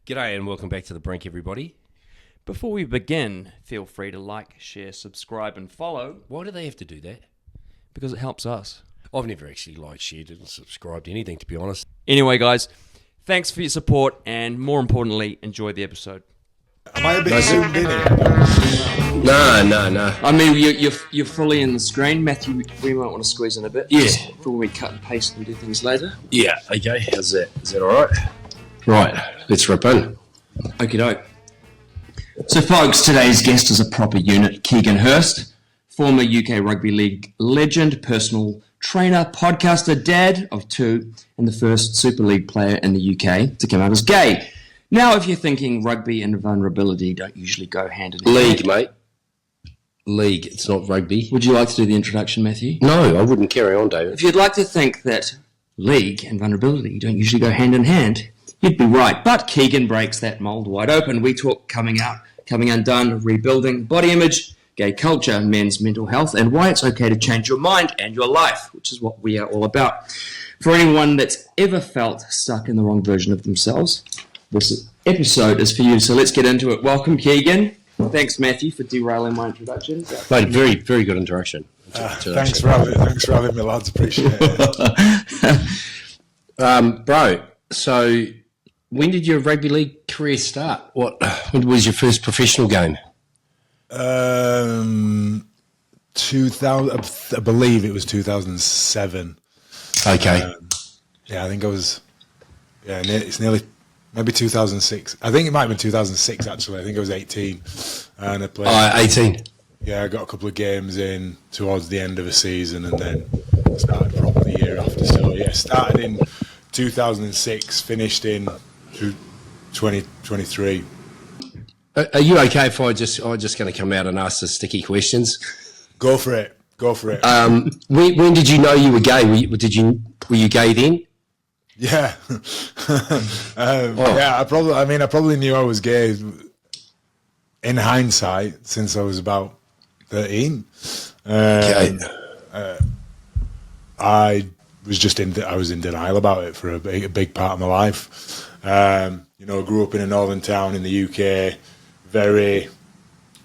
G'day and welcome back to The Brink, everybody. Before we begin, feel free to like, share, subscribe and follow Why do they have to do that? because it helps us. I've never actually liked, shared, and subscribed to anything, to be honest. Anyway, guys, thanks for your support and more importantly, enjoy the episode. Am I a bit zoomed in here? No. I mean, you're fully in the screen. Matthew, we might want to squeeze in a bit. Yeah. Just before we cut and paste and do things later. Yeah, okay. How's that? Is that all right? Right, let's rip in. Okie doke. So, folks, today's guest is a proper unit, Keegan Hirst, former UK Rugby League legend, personal trainer, podcaster, dad of two, and the first Super League player in the UK to come out as gay. Now, if you're thinking rugby and vulnerability don't usually go hand in hand. League, mate. League, it's not rugby. Would you like to do the introduction, Matthew? No, I wouldn't. Carry on, David. If you'd like to think that league and vulnerability don't usually go hand in hand, you'd be right. But Keegan breaks that mould wide open. We talk coming out, coming undone, rebuilding, body image, gay culture, men's mental health, and why it's okay to change your mind and your life, which is what we are all about. For anyone that's ever felt stuck in the wrong version of themselves, this episode is for you. So let's get into it. Welcome, Keegan. Thanks, Matthew, for derailing my introduction. Mate, very, very good interaction. Thanks for having me, lads. Appreciate it. Bro, so when did your rugby league career start? When was your first professional game? 2000, I believe it was 2007. Okay. Yeah, I think I was. Yeah, it's nearly maybe 2006. I think it might have been 2006 actually. I think I was 18, and I played. 18. Yeah, I got a couple of games in towards the end of the season, and then started proper the year after. So yeah, started in 2006, finished in 2023. Are you okay if I'm just going to come out and ask the sticky questions? Go for it. When did you know you were gay? Were you gay then? Yeah. Yeah, I probably knew I was gay in hindsight since I was about 13. Okay. I was in denial about it for a big part of my life. I grew up in a northern town in the UK, very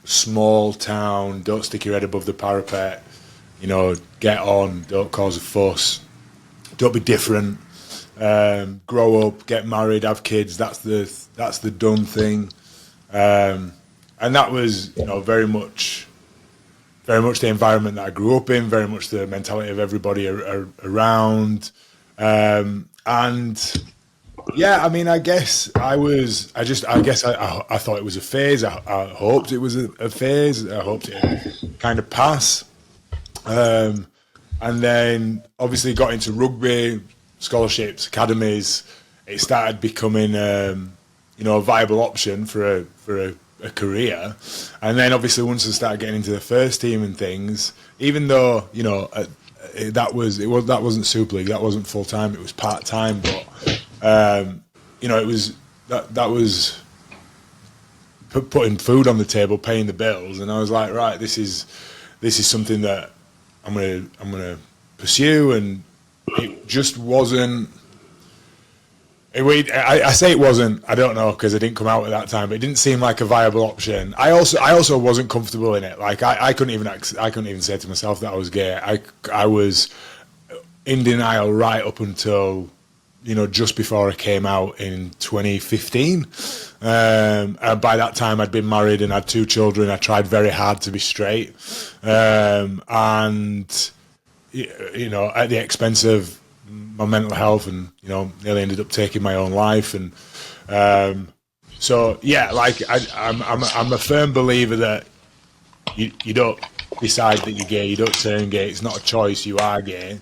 small town, don't stick your head above the parapet, get on, don't cause a fuss, don't be different, grow up, get married, have kids, that's the done thing. And that was, very much the environment that I grew up in, very much the mentality of everybody around. And yeah, I mean, I guess I thought it was a phase. I hoped it was a phase. I hoped it kind of pass. And then obviously got into rugby, scholarships, academies. It started becoming, a viable option for a career. And then obviously once I started getting into the first team and things, even though, that wasn't Super League, that wasn't full time, it was part time, but it was that was putting food on the table, paying the bills, and I was like, right, this is something that I'm gonna pursue, and it just wasn't. I say it wasn't. I don't know because I didn't come out at that time, but it didn't seem like a viable option. I also wasn't comfortable in it. Like I couldn't even say to myself that I was gay. I was in denial right up until just before I came out in 2015. And by that time I'd been married and had two children. I tried very hard to be straight, and at the expense of my mental health, and nearly ended up taking my own life. And so yeah, like I'm a firm believer that you don't decide that you're gay, you don't turn gay. It's not a choice. You are gay.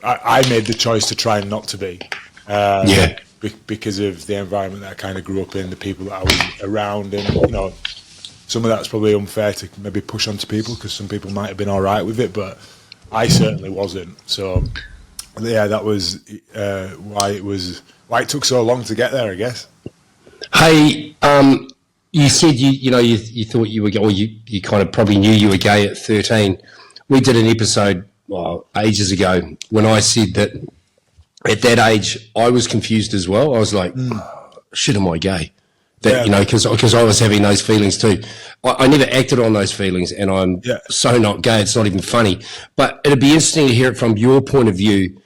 I made the choice to try not to be. Because of the environment that I kind of grew up in, the people that I was around, and some of that's probably unfair to maybe push onto people because some people might have been all right with it, but I certainly wasn't. So yeah, that was why it took so long to get there, I guess. Hey, you said you thought you were gay, or you kind of probably knew you were gay at 13. We did an episode ages ago when I said that at that age, I was confused as well. I was like, shit, am I gay? That, because I was having those feelings too. I never acted on those feelings, and I'm so not gay. It's not even funny. But it'd be interesting to hear it from your point of view,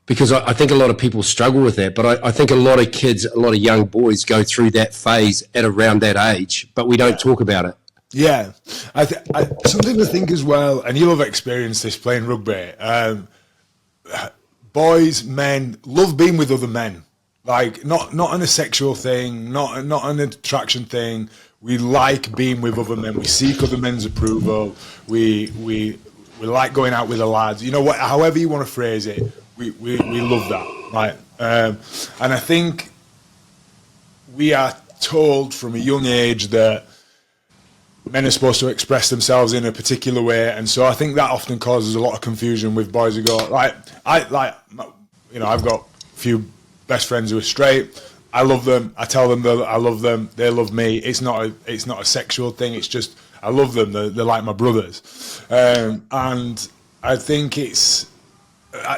because I think a lot of people struggle with that. But I think a lot of kids, a lot of young boys go through that phase at around that age, but we don't talk about it. Yeah. Something to think as well, and you'll have experienced this playing rugby, boys, men, love being with other men. Like, not on a sexual thing, not an attraction thing. We like being with other men. We seek other men's approval. We like going out with the lads. You know what? However you want to phrase it, we love that, right? And I think we are told from a young age that men are supposed to express themselves in a particular way, and so I think that often causes a lot of confusion with boys who go I've got a few best friends who are straight. I love them. I tell them that I love them. They love me. It's not a sexual thing. It's just I love them. They're like my brothers. And I think it's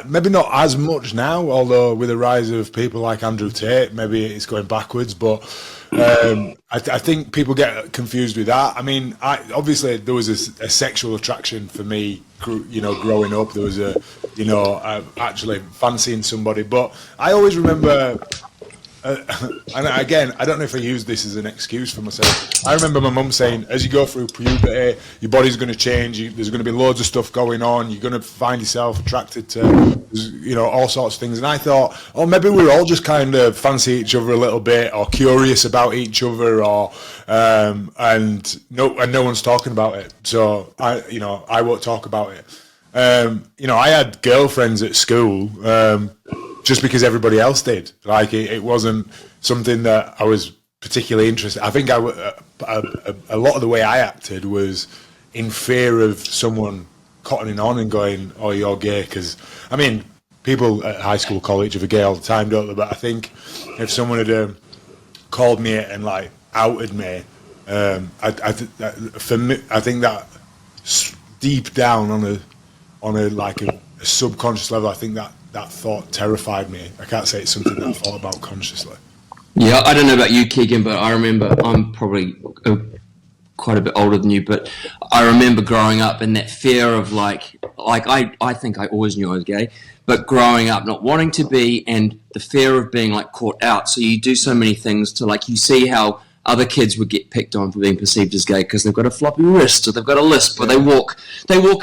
maybe not as much now, although with the rise of people like Andrew Tate, maybe it's going backwards. But I think people get confused with that. I mean, obviously there was a sexual attraction for me, growing up. There was actually fancying somebody. But I always remember, and again, I don't know if I use this as an excuse for myself. I remember my mum saying, as you go through puberty, your body's going to change. There's going to be loads of stuff going on. You're going to find yourself attracted to, all sorts of things. And I thought, maybe we're all just kind of fancy each other a little bit, or curious about each other, or and no one's talking about it. So I won't talk about it. I had girlfriends at school. Just because everybody else did. Like, it wasn't something that I was particularly interested. I think a lot of the way I acted was in fear of someone cottoning on and going, "Oh, you're gay." Because I mean, people at high school, college are gay all the time, don't they? But I think if someone had called me it and like outed me, for me, I think that deep down on a subconscious level, I think that thought terrified me. I can't say it's something that I thought about consciously. Yeah, I don't know about you, Keegan, but I remember, I'm probably quite a bit older than you, but I remember growing up in that fear of I think I always knew I was gay, but growing up not wanting to be, and the fear of being caught out. So you do so many things to you see how other kids would get picked on for being perceived as gay because they've got a floppy wrist, or they've got a lisp, or they walk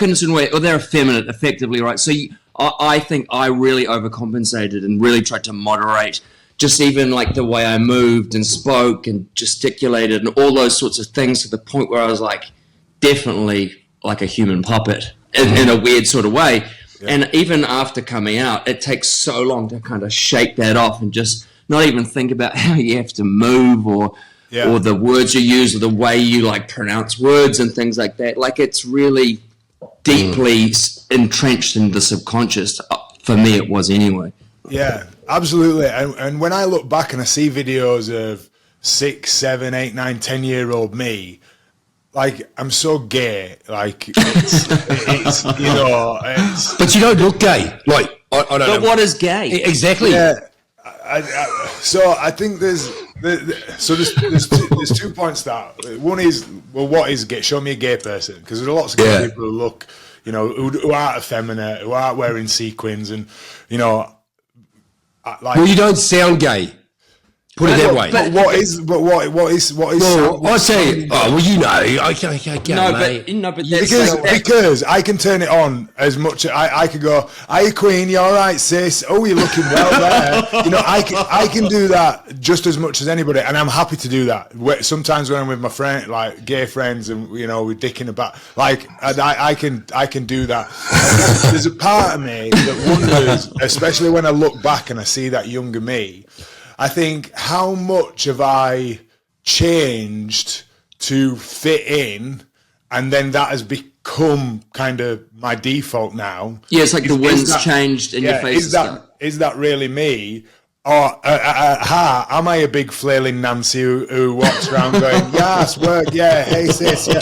in a certain way, or they're effeminate, effectively, right? So I think I really overcompensated and really tried to moderate just even the way I moved and spoke and gesticulated and all those sorts of things, to the point where I was definitely like a human puppet in a weird sort of way. Yeah. And even after coming out, it takes so long to kind of shake that off and just not even think about how you have to move or the words you use or the way you pronounce words and things like that. It's really deeply entrenched in the subconscious. For me, it was anyway. Yeah, absolutely. And when I look back and I see videos of 6, 7, 8, 9, 10-year-old me, I'm so gay. It's But you don't look gay. I don't know. But what is gay? Exactly. Yeah. So I think there's 2 points to that. One is, well, what is gay? Show me a gay person, because there's lots of gay people who look, who aren't effeminate, who aren't wearing sequins, and well, you don't sound gay. Put it that way. But what is? Well, I say, because I can turn it on as much. I could go, "Are you queen? You all right, sis? Oh, you're looking well there." I can do that just as much as anybody, and I'm happy to do that. Sometimes when I'm with my friend, gay friends, and we're dicking about, I can do that. There's a part of me that wonders, especially when I look back and I see that younger me. I think, how much have I changed to fit in, and then that has become kind of my default now? Yeah, it's the wind's changed in your face. Is that really me? Or am I a big flailing Nancy who walks around going, "Yes, work, yeah, hey sis, yeah"?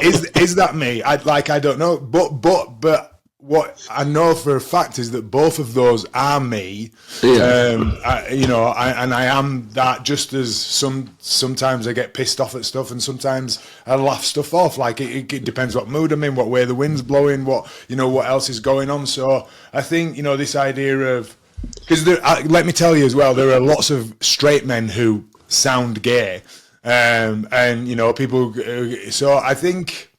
Is that me? I don't know, but what I know for a fact is that both of those are me. I am that, just as sometimes I get pissed off at stuff, and sometimes I laugh stuff off. Like it depends what mood I'm in, what way the wind's blowing, what else is going on. So I think, this idea of, because let me tell you as well, there are lots of straight men who sound gay, and people. So I think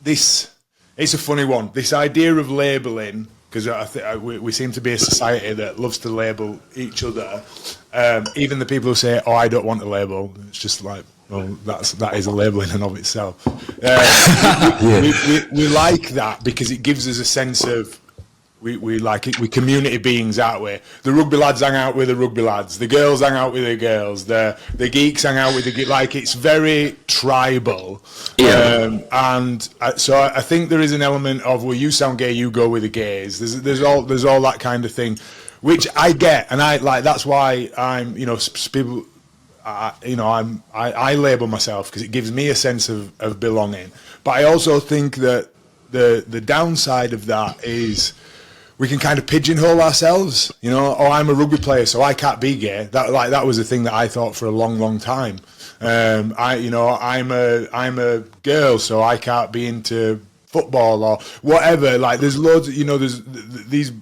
it's a funny one. This idea of labelling, because we seem to be a society that loves to label each other. Even the people who say, "Oh, I don't want a label," it's just like, well, that is a label in and of itself. We like that because it gives us a sense of. We like it. We're community beings, aren't we? The rugby lads hang out with the rugby lads. The girls hang out with the girls. The geeks hang out with the geeks. Like, it's very tribal. Yeah. So I think there is an element of, well, you sound gay, you go with the gays. There's all that kind of thing, which I get, and I like. That's why I'm, people. I label myself because it gives me a sense of belonging. But I also think that the downside of that is, we can kind of pigeonhole ourselves, I'm a rugby player, so I can't be gay. That was a thing that I thought for a long, long time. I'm a girl, so I can't be into football or whatever. Like, there's loads, there's these.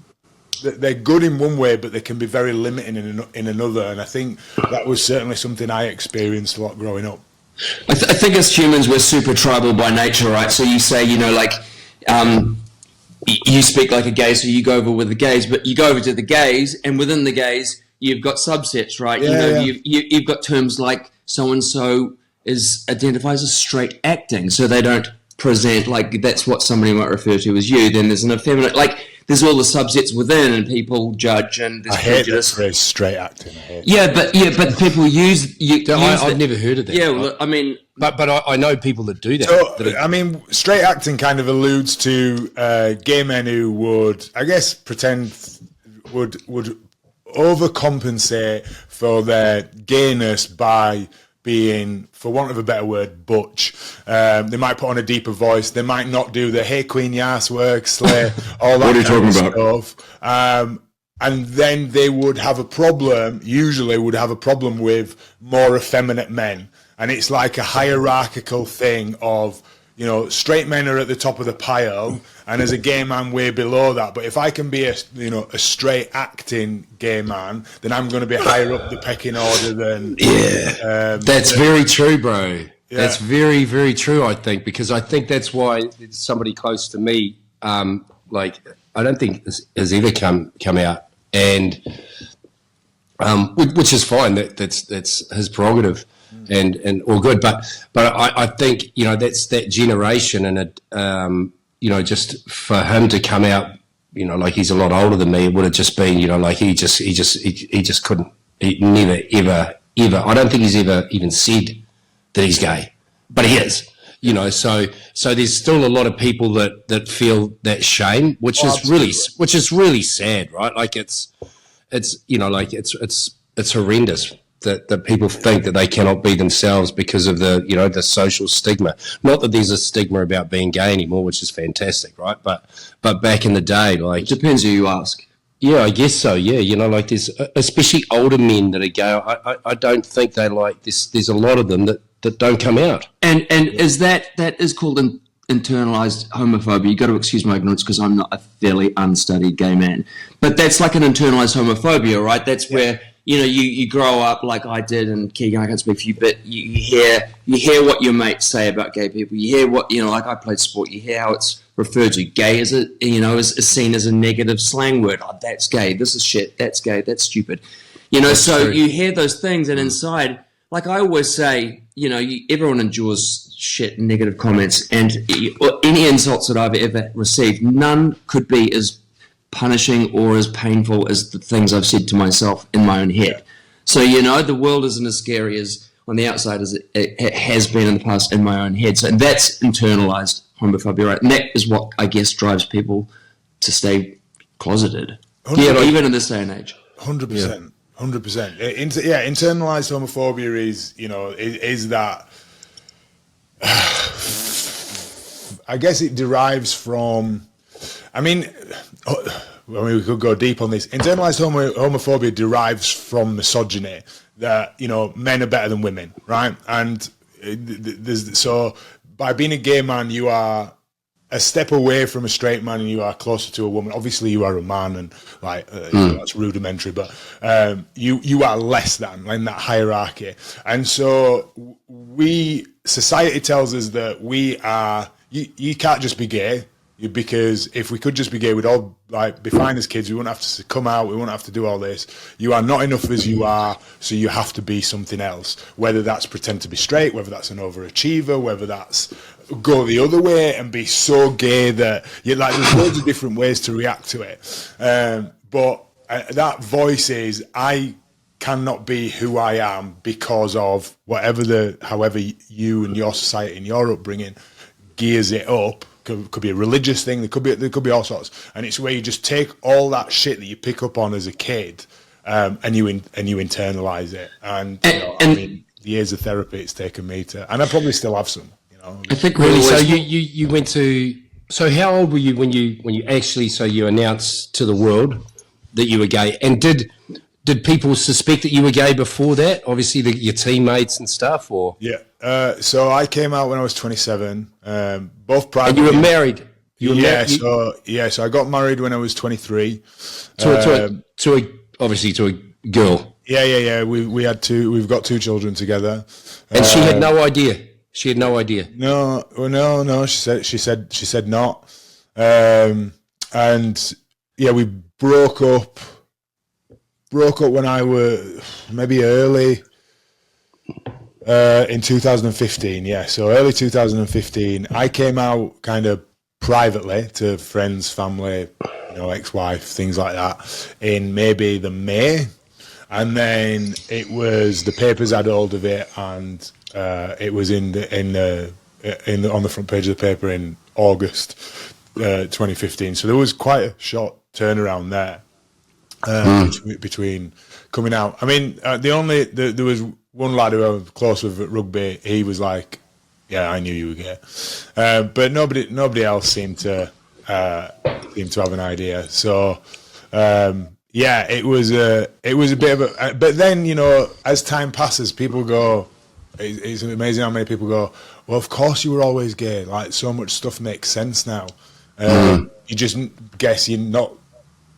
They're good in one way, but they can be very limiting in another. And I think that was certainly something I experienced a lot growing up. I think as humans, we're super tribal by nature, right? So you say, you speak like a gay, so you go over with the gays, but you go over to the gays, and within the gays, you've got subsets, right? You've got terms like so-and-so identifies as straight acting, so they don't present, like, that's what somebody might refer to as you. Then there's an effeminate, like, there's all the subsets within, and people judge, and there's prejudice. I hate that phrase, straight acting. But people use I've never heard of that. Yeah, well, I mean, but I know people that do that. So, straight acting kind of alludes to gay men who would, I guess, would overcompensate for their gayness by being, for want of a better word, butch. They might put on a deeper voice. They might not do the "Hey Queen, Yas" work, slay, all that what are you kind talking of stuff. And then they would have a problem, with more effeminate men. And it's like a hierarchical thing of, straight men are at the top of the pile, and as a gay man, way below that. But if I can be a straight acting gay man, then I'm going to be higher up the pecking order than. Yeah, that's very true, bro. Yeah. That's very, very true. I think, because I think that's why somebody close to me, I don't think has ever come out, and which is fine. That's his prerogative. And all good, but I think that's that generation, and just for him to come out, like he's a lot older than me, it would have just been, like he just couldn't, he never ever. I don't think he's ever even said that he's gay, but he is. So there's still a lot of people that feel that shame, which is really sad, right? Like it's horrendous. That people think that they cannot be themselves because of the social stigma. Not that there's a stigma about being gay anymore, which is fantastic, right? But back in the day, like, it depends who you ask. Yeah, I guess so. Yeah, like there's especially older men that are gay. I don't think they like this. There's a lot of them that don't come out. And is that is called internalized homophobia. You got to excuse my ignorance because I'm not a fairly unstudied gay man. But that's like an internalized homophobia, right? That's where. You grow up like I did, and Keegan, I can't speak for you, but you hear what your mates say about gay people. You hear what, like I played sport, you hear how it's referred to. Gay is seen as a negative slang word. Oh, that's gay, this is shit, that's gay, that's stupid. That's so true. You hear those things, and inside, like I always say, everyone endures shit and negative comments, and any insults that I've ever received, none could be as punishing or as painful as the things I've said to myself in my own head. So, the world isn't as scary as on the outside as it has been in the past in my own head. So that's internalized homophobia, right? And that is what I guess drives people to stay closeted. Even in this day and age. 100%. 100%. Internalized homophobia is that. I guess it derives from I mean, we could go deep on this. Internalized homophobia derives from misogyny, that, you know, men are better than women, right? And so by being a gay man, you are a step away from a straight man and you are closer to a woman. Obviously you are a man, and like you know, that's rudimentary, but you are less than in that hierarchy. And so society tells us that you can't just be gay, because if we could just be gay, we'd all like be fine as kids. We wouldn't have to come out. We wouldn't have to do all this. You are not enough as you are, so you have to be something else. Whether that's pretend to be straight, whether that's an overachiever, whether that's go the other way and be so gay that you like. There's loads of different ways to react to it. But that voice is, I cannot be who I am because of however you and your society and your upbringing gears it up. Could be a religious thing. There could be all sorts, and it's where you just take all that shit that you pick up on as a kid, and you internalize it. And you know, I mean, the years of therapy it's taken me to, and I probably still have some. You know, I think really. So you went to. So how old were you when you actually you announced to the world that you were gay? And did people suspect that you were gay before that? Obviously, your teammates and stuff, or yeah. So I came out when I was 27. Both private. And you were married. So I got married when I was 23. Obviously to a girl. Yeah. We've got 2 children together. And she had no idea. She had no idea. No. She said not. And yeah, we broke up when I was maybe early in 2015. Yeah, so early 2015. I came out kind of privately to friends, family, you know, ex-wife, things like that, in maybe the May, and then it was the papers had hold of it, and it was on the front page of the paper in August 2015. So there was quite a short turnaround there between coming out. I mean, there was one lad who I was close with at rugby. He was like, "Yeah, I knew you were gay," but nobody else seemed to have an idea. So yeah, it was a bit of a. But then, you know, as time passes, people go. It's amazing how many people go, "Well, of course you were always gay." Like, so much stuff makes sense now. You just guess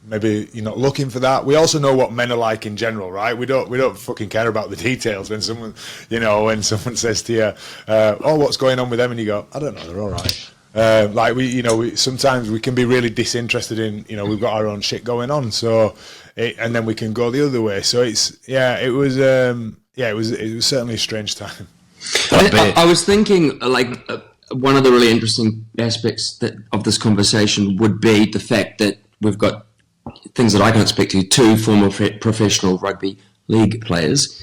maybe you're not looking for that. We also know what men are like in general, right? We don't fucking care about the details when someone says to you, "Oh, what's going on with them?" and you go, "I don't know, they're all right." Like we sometimes we can be really disinterested in, you know, we've got our own shit going on, so and then we can go the other way. So it was certainly a strange time. I was thinking, like, one of the really interesting aspects of this conversation would be the fact that we've got things that I can expect to 2 former professional rugby league players,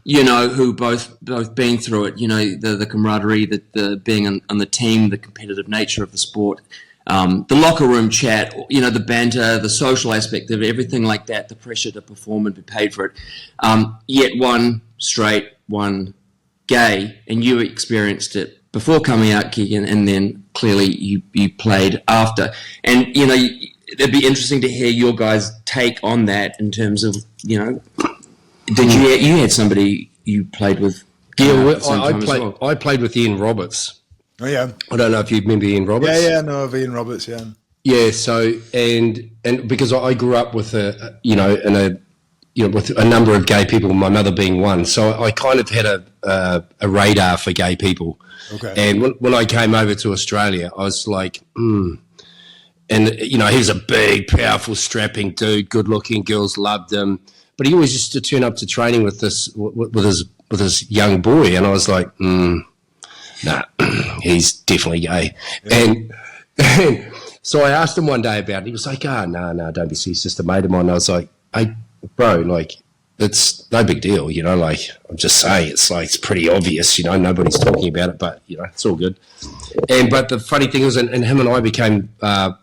you know, who both been through it. You know, the camaraderie, the being on the team, the competitive nature of the sport, the locker room chat, you know, the banter, the social aspect of everything like that, the pressure to perform and be paid for it. Yet one straight, one gay, and you experienced it before coming out, Keegan, and then clearly you played after. And, you know, it'd be interesting to hear your guys' take on that in terms of, you know, you had somebody you played with? Yeah, I played with Ian Roberts. Oh yeah, I don't know if you remember Ian Roberts. Yeah, no, of Ian Roberts, yeah. Yeah, so and because I grew up with with a number of gay people, my mother being one, so I kind of had a radar for gay people. Okay. And when I came over to Australia, I was like, And, you know, he was a big, powerful, strapping dude, good-looking, girls loved him. But he always used to turn up to training with his young boy, and I was like, nah, he's definitely gay. Yeah. And so I asked him one day about it. He was like, no, don't be silly. He's just a mate of mine. And I was like, hey, bro, like, it's no big deal, you know, like, I'm just saying, it's pretty obvious, you know, nobody's talking about it, but, you know, it's all good. But the funny thing was, and him and I became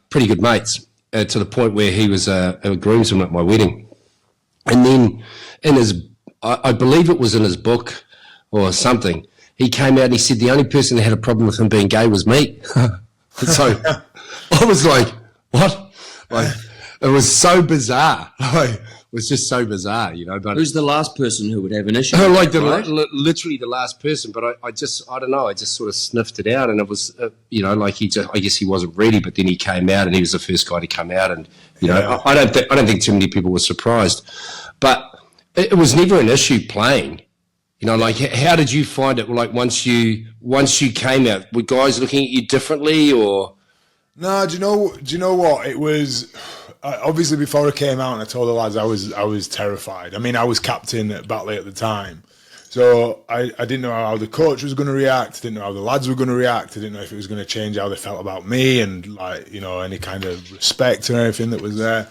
pretty good mates to the point where he was a groomsman at my wedding. And then I believe it was in his book or something, he came out and he said the only person that had a problem with him being gay was me. So I was like, what? Like, it was so bizarre. Like, it was just so bizarre, you know. But who's the last person who would have an issue? like right? literally the last person. But I don't know. I just sort of sniffed it out, and it was, you know, like I guess he wasn't ready. But then he came out, and he was the first guy to come out, and you know, I don't think too many people were surprised, but it was never an issue playing. You know, like, how did you find it? Like, once you came out, were guys looking at you differently, or? No, do you know what? It was obviously before I came out and I told the lads I was terrified. I mean, I was captain at Batley at the time, so I didn't know how the coach was going to react. I didn't know how the lads were going to react. I didn't know if it was going to change how they felt about me and, like, you know, any kind of respect or anything that was there.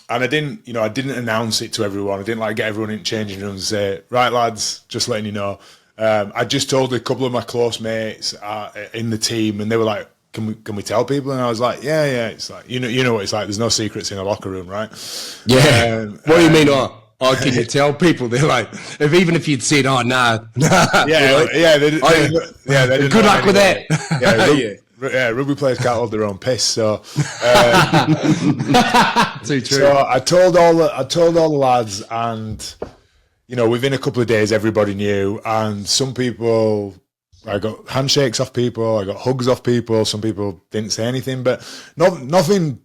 And I didn't announce it to everyone. I didn't like get everyone in changing rooms and say, right, lads, just letting you know. I just told a couple of my close mates in the team, and they were like, can we tell people? And I was like, yeah. It's like, you know what it's like. There's no secrets in a locker room, right? Yeah. What do you mean? Can you tell people? They're like, even if you'd said, nah. Yeah, they didn't good luck with that. Yeah, rugby players can't hold their own piss. So, too true. So I told all the lads, and you know, within a couple of days, everybody knew. And some people, I got handshakes off people, I got hugs off people. Some people didn't say anything, but nothing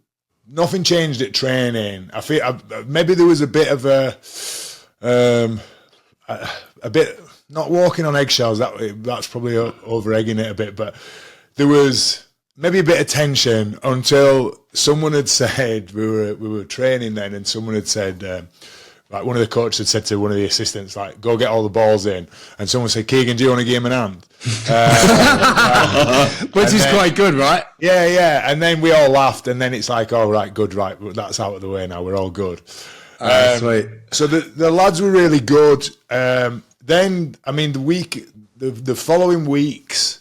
changed at training. I feel maybe there was a bit of a bit not walking on eggshells. That's probably over egging it a bit, but there was maybe a bit of tension until someone had said, we were training then, and someone had said, like, one of the coaches had said to one of the assistants, like, go get all the balls in, and someone said, Keegan, do you want to give him an hand? Which is quite good, right? Yeah, and then we all laughed, and then it's like, oh, right, good, right, that's out of the way now, we're all good. Sweet. So the lads were really good. Then, I mean, the following weeks,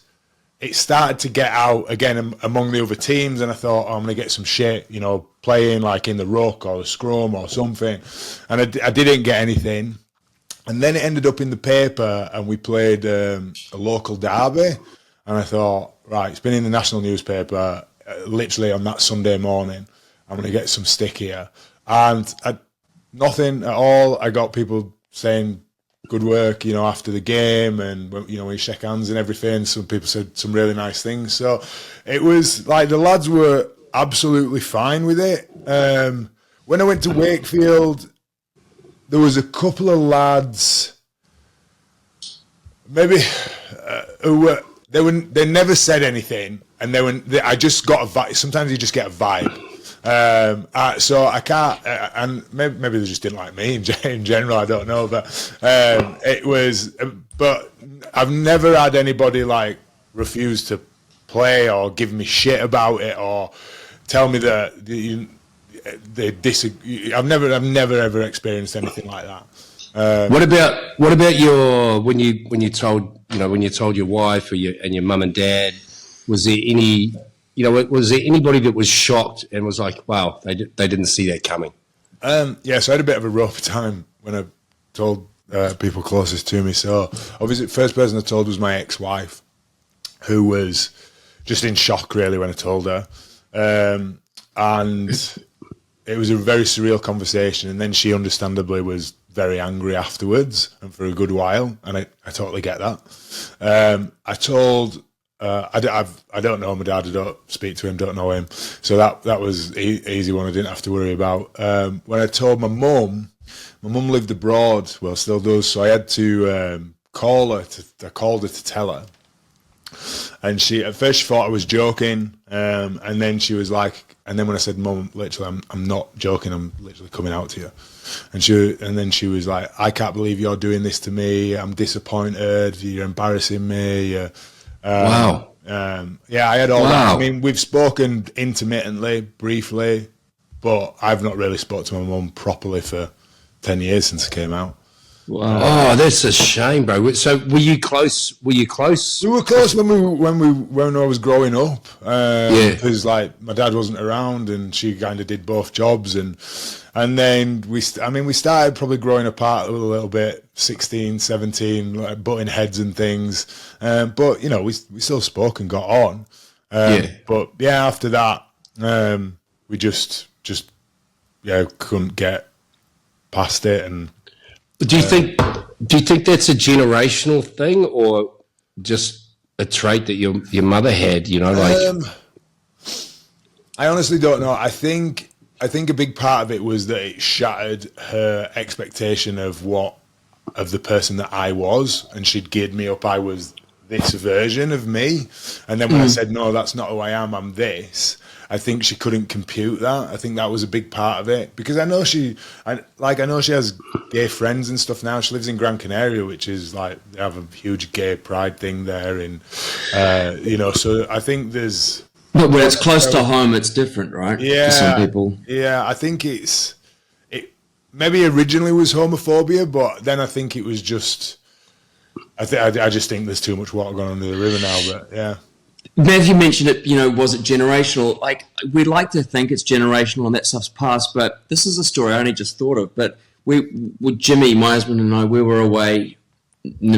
it started to get out again among the other teams, and I thought, I'm going to get some shit, you know, playing like in the ruck or the scrum or something. And I didn't get anything. And then it ended up in the paper, and we played a local derby. And I thought, right, it's been in the national newspaper literally on that Sunday morning. I'm going to get some stick here. And nothing at all. I got people saying, good work, you know, after the game, and, you know, when you shake hands and everything, some people said some really nice things. So it was like the lads were absolutely fine with it. When I went to Wakefield, there was a couple of lads, maybe who they never said anything, and I just got a vibe. Sometimes you just get a vibe. So I can't, and maybe they just didn't like me in general. I don't know, but it was. But I've never had anybody like refuse to play or give me shit about it or tell me that they disagree. I've never ever experienced anything like that. What about your when you told your wife or your mum and dad? Was there any? You know, was there anybody that was shocked and was like, wow, they didn't see that coming? Yeah, so I had a bit of a rough time when I told people closest to me. So obviously the first person I told was my ex-wife, who was just in shock really when I told her. And it was a very surreal conversation. And then she understandably was very angry afterwards and for a good while. And I totally get that. I told... I don't know my dad. I don't speak to him. Don't know him. So that was easy one. I didn't have to worry about. When I told my mum lived abroad. Well, still does. So I had to call her. I called her to tell her. And at first she thought I was joking. And then she was like. And then when I said, Mum, literally, I'm not joking. I'm literally coming out to you. And then she was like, I can't believe you're doing this to me. I'm disappointed. You're embarrassing me. Wow. Yeah, I had all that. I mean, we've spoken intermittently, briefly, but I've not really spoke to my mum properly for 10 years since I came out. Wow. Oh, that's a shame, bro. So were you close? We were close when I was growing up. Yeah. Because like my dad wasn't around, and she kind of did both jobs, and then we started probably growing apart a little bit, 16, 17, like butting heads and things. But you know, we still spoke and got on. But yeah, after that, we just couldn't get past it. And do you think that's a generational thing or just a trait that your mother had? You know, like I honestly don't know. I think a big part of it was that it shattered her expectation of the person that I was, and she'd geared me up. I was this version of me, and then when I said no, that's not who I am. I'm this. I think she couldn't compute that. I think that was a big part of it, because I know she has gay friends and stuff now. She lives in Gran Canaria, which is like they have a huge gay pride thing there, and so I think there's. But when it's close to home, it's different, right? Yeah, to some people. Yeah, I think it maybe originally was homophobia, but then I think it was just. I just think there's too much water going under the river now, but yeah. Matthew mentioned it, was it generational? Like, we'd like to think it's generational and that stuff's past, but this is a story I only just thought of. But with Jimmy, my husband, and I, we were away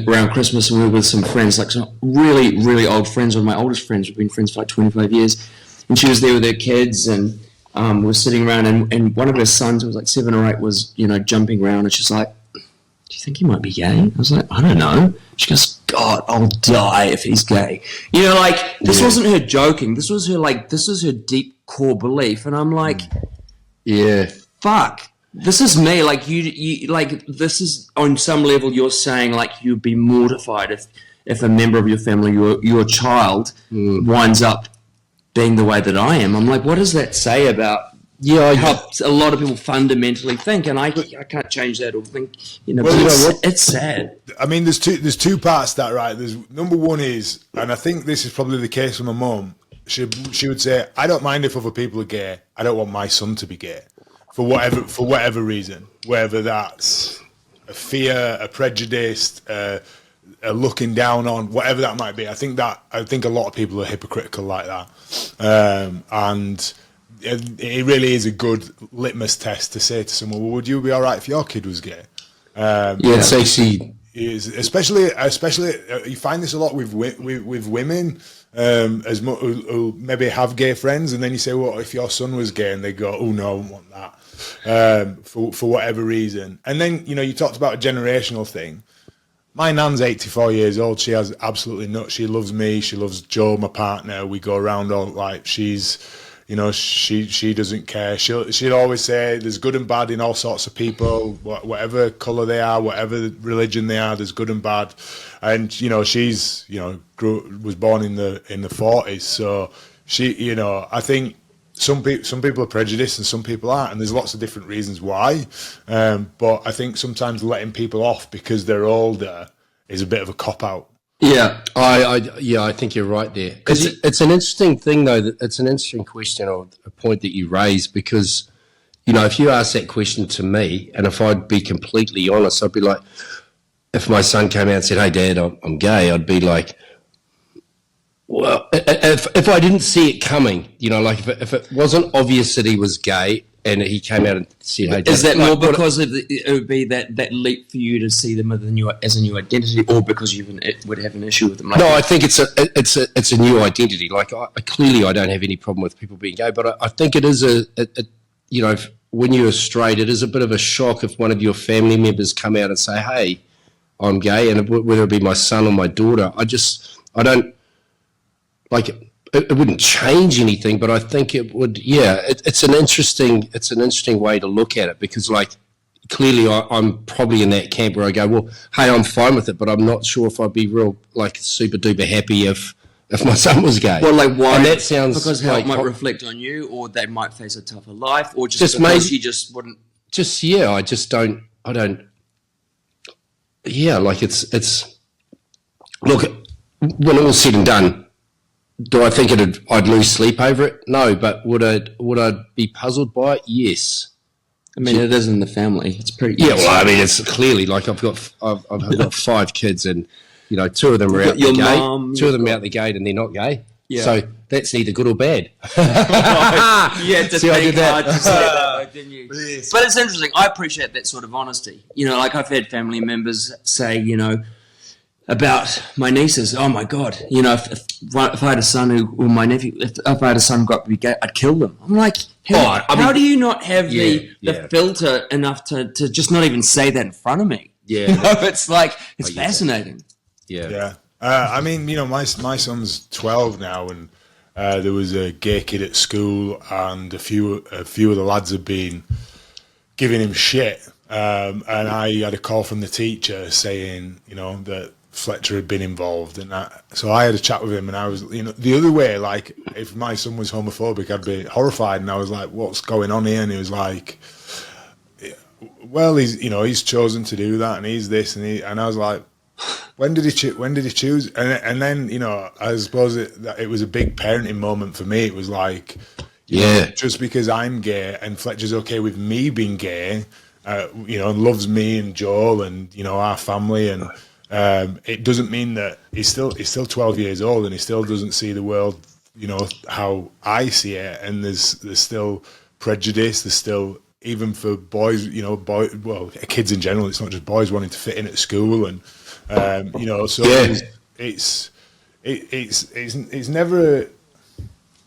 around Christmas, and we were with some friends, like some really, really old friends. One of my oldest friends, we've been friends for like 25 years. And she was there with her kids, and we were sitting around, and one of her sons, who was like 7 or 8, was, jumping around, and she's like, do you think he might be gay? I was like, I don't know. She goes, God, I'll die if he's gay. This wasn't her joking. This was her deep core belief. And I'm like, yeah, fuck, this is me. Like you like, this is on some level you're saying like you'd be mortified if a member of your family, your child winds up being the way that I am. I'm like, what does that say about how a lot of people fundamentally think, and I can't change that or think, it's sad. I mean, there's two parts to that, right? There's number one is, and I think this is probably the case with my mum. She would say, I don't mind if other people are gay. I don't want my son to be gay, for whatever reason, whether that's a fear, a prejudice, a looking down on, whatever that might be. I think a lot of people are hypocritical like that, and. It really is a good litmus test to say to someone, well, would you be all right if your kid was gay? It's actually... Especially you find this a lot with women who maybe have gay friends, and then you say, well, if your son was gay, and they go, oh, no, I wouldn't want that, for whatever reason. And then, you talked about a generational thing. My nan's 84 years old. She has absolutely nuts. She loves me. She loves Joe, my partner. We go around all like she's... she doesn't care. She'll always say there's good and bad in all sorts of people, whatever colour they are, whatever religion they are, there's good and bad. And she's was born in the 40s, so she I think some people are prejudiced and some people aren't, and there's lots of different reasons why. But I think sometimes letting people off because they're older is a bit of a cop out. Yeah, I think you're right there. Because it's an interesting thing, though. It's an interesting question or a point that you raise, because, if you ask that question to me, and if I'd be completely honest, I'd be like, if my son came out and said, hey, Dad, I'm gay, I'd be like, well, if I didn't see it coming, like if it wasn't obvious that he was gay, and he came out and said, hey, Dad, is that more because it would be that leap for you to see them as a new identity, or because you would have an issue with them? No, I think it's a new identity. Like, clearly I don't have any problem with people being gay, but I think it is when you're straight, it is a bit of a shock if one of your family members come out and say, hey, I'm gay, and whether it be my son or my daughter, I don't, like, it wouldn't change anything, but I think it would. Yeah, it's an interesting way to look at it, because, like, clearly I'm probably in that camp where I go, well, hey, I'm fine with it, but I'm not sure if I'd be real, like, super duper happy if my son was gay. Well, like, why? And that sounds because how like, it might reflect on you, or they might face a tougher life, or just because you just wouldn't. Just I just don't. I don't. Yeah, like it's. Look, when it was said and done, do I think I'd lose sleep over it? No, but would I be puzzled by it? Yes. I mean, it is in the family. It's pretty. Yeah, well, I mean, it's clearly like I've got 5 kids, and 2 of them are out the gate. 2 of them are out the gate, and they're not gay. Yeah. So that's either good or bad. Yeah, see, I did that. Didn't you? Yes. But it's interesting. I appreciate that sort of honesty. Like, I've had family members say, about my nieces. Oh my God! You know, if I had a son or my nephew, if I had a son who got to be gay, I'd kill them. I'm like, how do you not have the filter enough to just not even say that in front of me? Yeah, you know, it's like it's fascinating. Yeah. I mean, you know, my son's 12 now, and there was a gay kid at school, and a few of the lads have been giving him shit. And I had a call from the teacher saying, you know, that Fletcher had been involved, and so I had a chat with him, and I was, you know, the other way, like if my son was homophobic, I'd be horrified, and I was like, what's going on here? And he was like, well, he's chosen to do that, and he's this, and I was like, when did he choose? And then, you know, I suppose it was a big parenting moment for me. It was like, you know, just because I'm gay and Fletcher's okay with me being gay, you know, and loves me and Joel and, you know, our family, and it doesn't mean that he's still 12 years old and he still doesn't see the world, you know, how I see it. And there's still prejudice. There's still, even for boys, you know, kids in general. It's not just boys wanting to fit in at school, and you know, so it's never,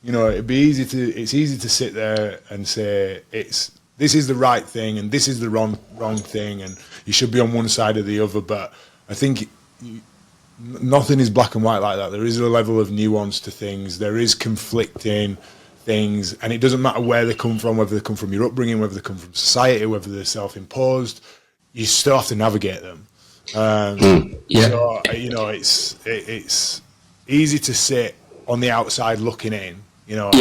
you know, it's easy to sit there and say this is the right thing and this is the wrong thing, and you should be on one side or the other. But I think nothing is black and white like that. There is a level of nuance to things. There is conflicting things, and it doesn't matter where they come from, whether they come from your upbringing, whether they come from society, whether they're self-imposed. You still have to navigate them. So, you know, it's easy to sit on the outside looking in, you know,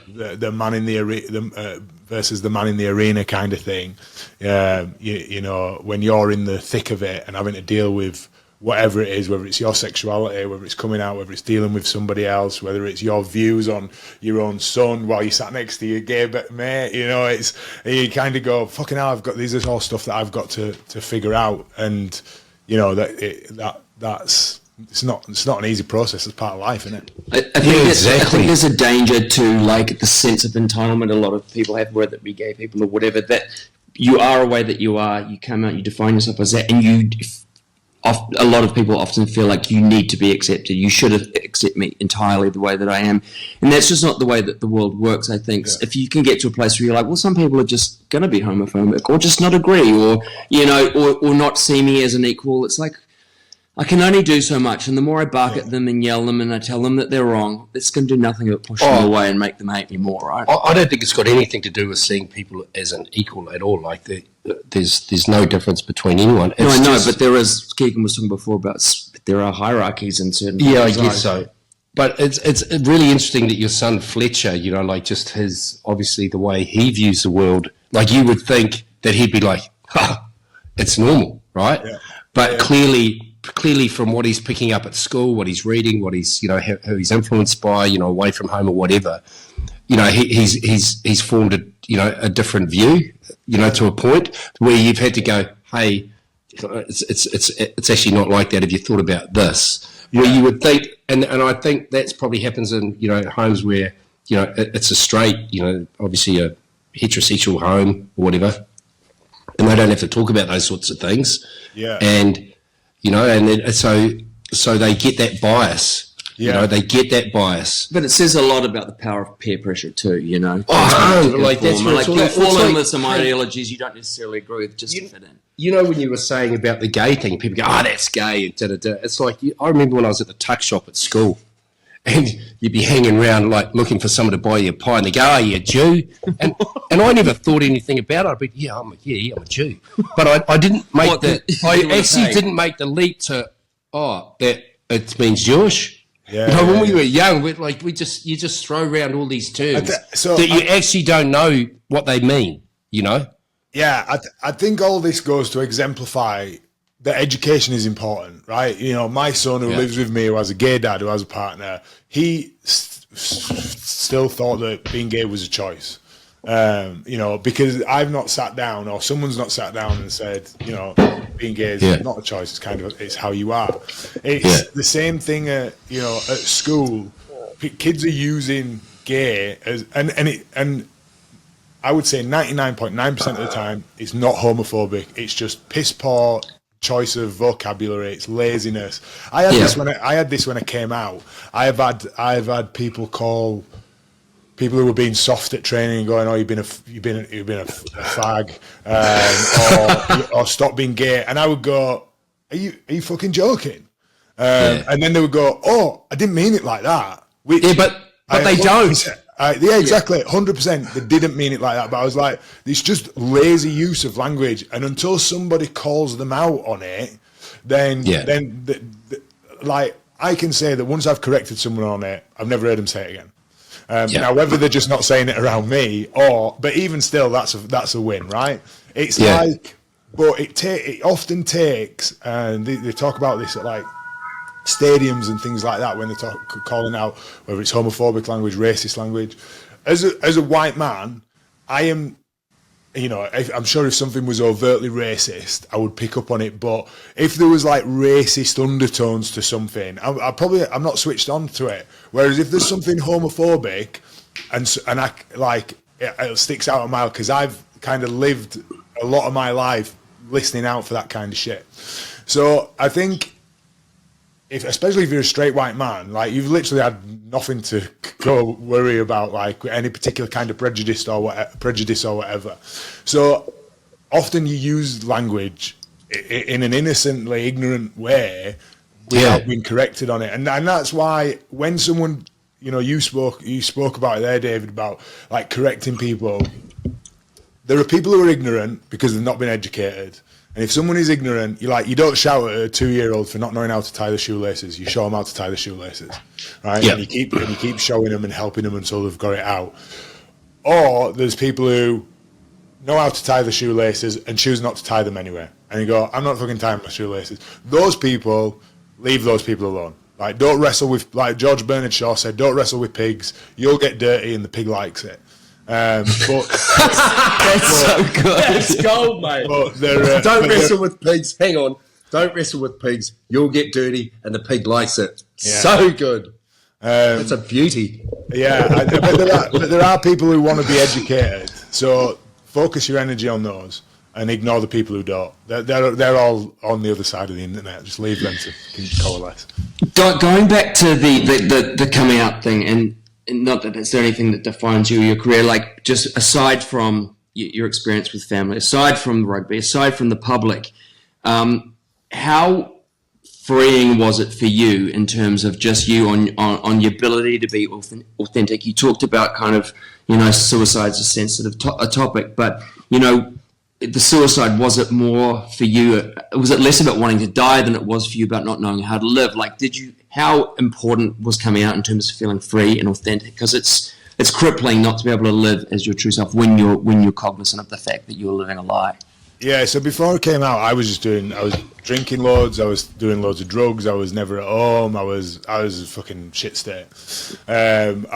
the man in the arena versus the man in the arena kind of thing. You know, when you're in the thick of it and having to deal with whatever it is, whether it's your sexuality, whether it's coming out, whether it's dealing with somebody else, whether it's your views on your own son while you sat next to your gay mate, you know, you kind of go, fucking hell, these are all stuff that I've got to figure out. And, you know, that's it's not an easy process. It's part of life, isn't it? I think there's a danger to, like, the sense of entitlement a lot of people have, whether it be gay people or whatever, that you are a way that you are, you come out, you define yourself as that, and a lot of people often feel like you need to be accepted. You should accept me entirely the way that I am. And that's just not the way that the world works, I think. Yeah. If you can get to a place where you're like, well, some people are just going to be homophobic or just not agree, or, you know, or not see me as an equal. It's like, I can only do so much. And the more I bark at them and yell them and I tell them that they're wrong, it's going to do nothing but push them away and make them hate me more, right? I don't think it's got anything to do with seeing people as an equal at all. Like, there's no difference between anyone. No, I know, but there is, Keegan was talking before about there are hierarchies in certain places. Yeah, I guess so. But it's really interesting that your son Fletcher, you know, like, just obviously the way he views the world, like, you would think that he'd be like, it's normal, right? Yeah. But clearly from what he's picking up at school, what he's reading, what he's, you know, who he's influenced by, you know, away from home or whatever, you know, he's formed a different view, you know, to a point where you've had to go, hey, it's actually not like that. Have you thought about this? Yeah. Where you would think, and I think that's probably happens in, you know, homes where, you know, it's a straight, you know, obviously a heterosexual home or whatever, and they don't have to talk about those sorts of things. Yeah. And, you know, and then so they get that bias. Yeah. You know, they get that bias. But it says a lot about the power of peer pressure too, you know. Like, that's what it's all about. You fall in with some ideologies you don't necessarily agree with just to fit in. You know, when you were saying about the gay thing, people go, that's gay, and da-da-da. It's like, I remember when I was at the tuck shop at school, and you'd be hanging around, like, looking for someone to buy you a pie, and they go, you're a Jew? And I never thought anything about it. I'd be, I'm a Jew. But I didn't make didn't make the leap to, that it means Jewish. Yeah, you know, when we were young, you just throw around all these terms that you actually don't know what they mean, you know? Yeah, I think all this goes to exemplify that education is important, right? You know, my son who lives with me, who has a gay dad, who has a partner, he still thought that being gay was a choice. You know, because I've not sat down, or someone's not sat down and said, you know, being gay is not a choice. It's how you are. It's the same thing, you know, at school. Kids are using gay as, and I would say 99.9% of the time it's not homophobic. It's just piss poor choice of vocabulary, it's laziness. I had this when I came out. I've had people call people who were being soft at training and going, "Oh, you've been a fag," or stop being gay, and I would go, "Are you fucking joking?" And then they would go, "Oh, I didn't mean it like that." Which but they don't. Yeah, exactly, 100%. They didn't mean it like that, but I was like, it's just lazy use of language, and until somebody calls them out on it, then like I can say that once I've corrected someone on it, I've never heard them say it again. Now, whether they're just not saying it around me, but even still, that's a win, right? It's like, but it often takes, and they talk about this at like stadiums and things like that when they're calling out whether it's homophobic language, racist language. As a white man, I am, I'm sure if something was overtly racist, I would pick up on it. But if there was like racist undertones to something, I'm not switched on to it. Whereas if there's something homophobic and I like it sticks out a mile, because I've kind of lived a lot of my life listening out for that kind of shit. So I think, especially if you're a straight white man, like you've literally had nothing to go worry about, like any particular kind of prejudice or whatever. So often you use language in an innocently ignorant way without being corrected on it, and that's why when someone, you spoke about it there, David, about like correcting people. There are people who are ignorant because they've not been educated. And if someone is ignorant, you don't shout at a 2-year-old for not knowing how to tie the shoelaces. You show them how to tie the shoelaces, right? Yeah. And you keep showing them and helping them until they've got it out. Or there's people who know how to tie the shoelaces and choose not to tie them anyway. And you go, I'm not fucking tying my shoelaces. Those people, leave those people alone. Like, don't wrestle with, like George Bernard Shaw said, don't wrestle with pigs. You'll get dirty and the pig likes it. But That's so good. That's gold, mate. Don't wrestle with pigs. Hang on. Don't wrestle with pigs. You'll get dirty, and the pig likes it. Yeah. So good. That's a beauty. Yeah, but there are people who want to be educated. So focus your energy on those and ignore the people who don't. They're all on the other side of the internet. Just leave them to coalesce. Going back to the coming out thing, and not that it's anything that defines you or your career, like just aside from your experience with family, aside from rugby, aside from the public, how freeing was it for you in terms of just you on your ability to be authentic? You talked about kind of, suicide's a sensitive topic, but, the suicide, was it more for you? Was it less about wanting to die than it was for you about not knowing how to live? Like, how important was coming out in terms of feeling free and authentic? Because it's crippling not to be able to live as your true self when you're cognizant of the fact that you're living a lie. Yeah, so before I came out, I was drinking loads, I was doing loads of drugs, I was never at home, I was a fucking shit state. And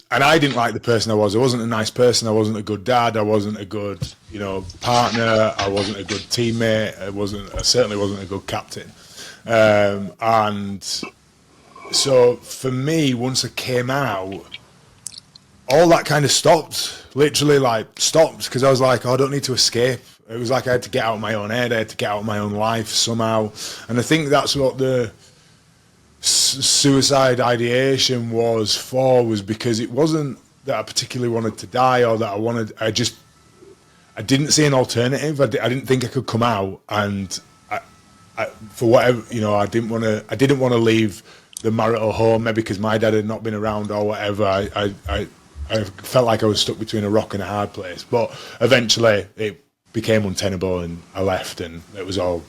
I didn't like the person I was. I wasn't a nice person, I wasn't a good dad, I wasn't a good, partner, I wasn't a good teammate, I certainly wasn't a good captain. And so for me, once I came out, all that kind of stopped, literally stopped, because I was like, I don't need to escape. It was like I had to get out of my own head, I had to get out of my own life somehow. And I think that's what the suicide ideation was for, was because it wasn't that I particularly wanted to die or that I didn't see an alternative. I didn't think I could come out, and I for whatever, I didn't want to leave the marital home, maybe because my dad had not been around or whatever. I felt like I was stuck between a rock and a hard place, but eventually it became untenable and I left, and it was all,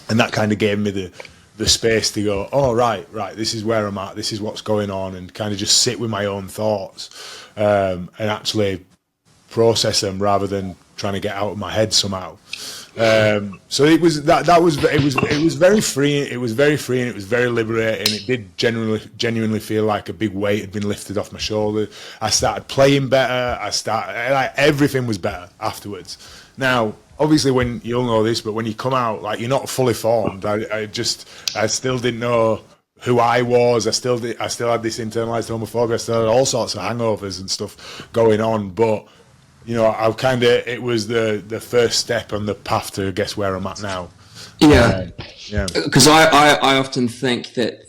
and that kind of gave me the space to go, oh right, this is where I'm at, this is what's going on, and kind of just sit with my own thoughts and actually process them rather than trying to get out of my head somehow. So it was very freeing. It was very freeing. It was very liberating. It did genuinely feel like a big weight had been lifted off my shoulder. I started playing better. Everything was better afterwards. Now, obviously, when you'll know this, but when you come out, you're not fully formed. I still didn't know who I was. I still had this internalized homophobia. I still had all sorts of hangovers and stuff going on, but. It was the first step on the path to guess where I'm at now. Yeah. Yeah. Because I often think that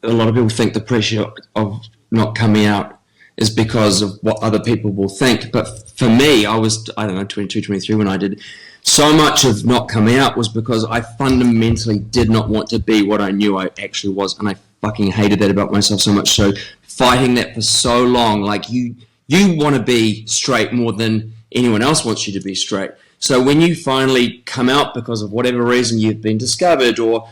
a lot of people think the pressure of not coming out is because of what other people will think. But for me, I don't know, 22, 23 when I did. So much of not coming out was because I fundamentally did not want to be what I knew I actually was. And I fucking hated that about myself so much. So fighting that for so long, like you want to be straight more than anyone else wants you to be straight. So when you finally come out because of whatever reason you've been discovered, or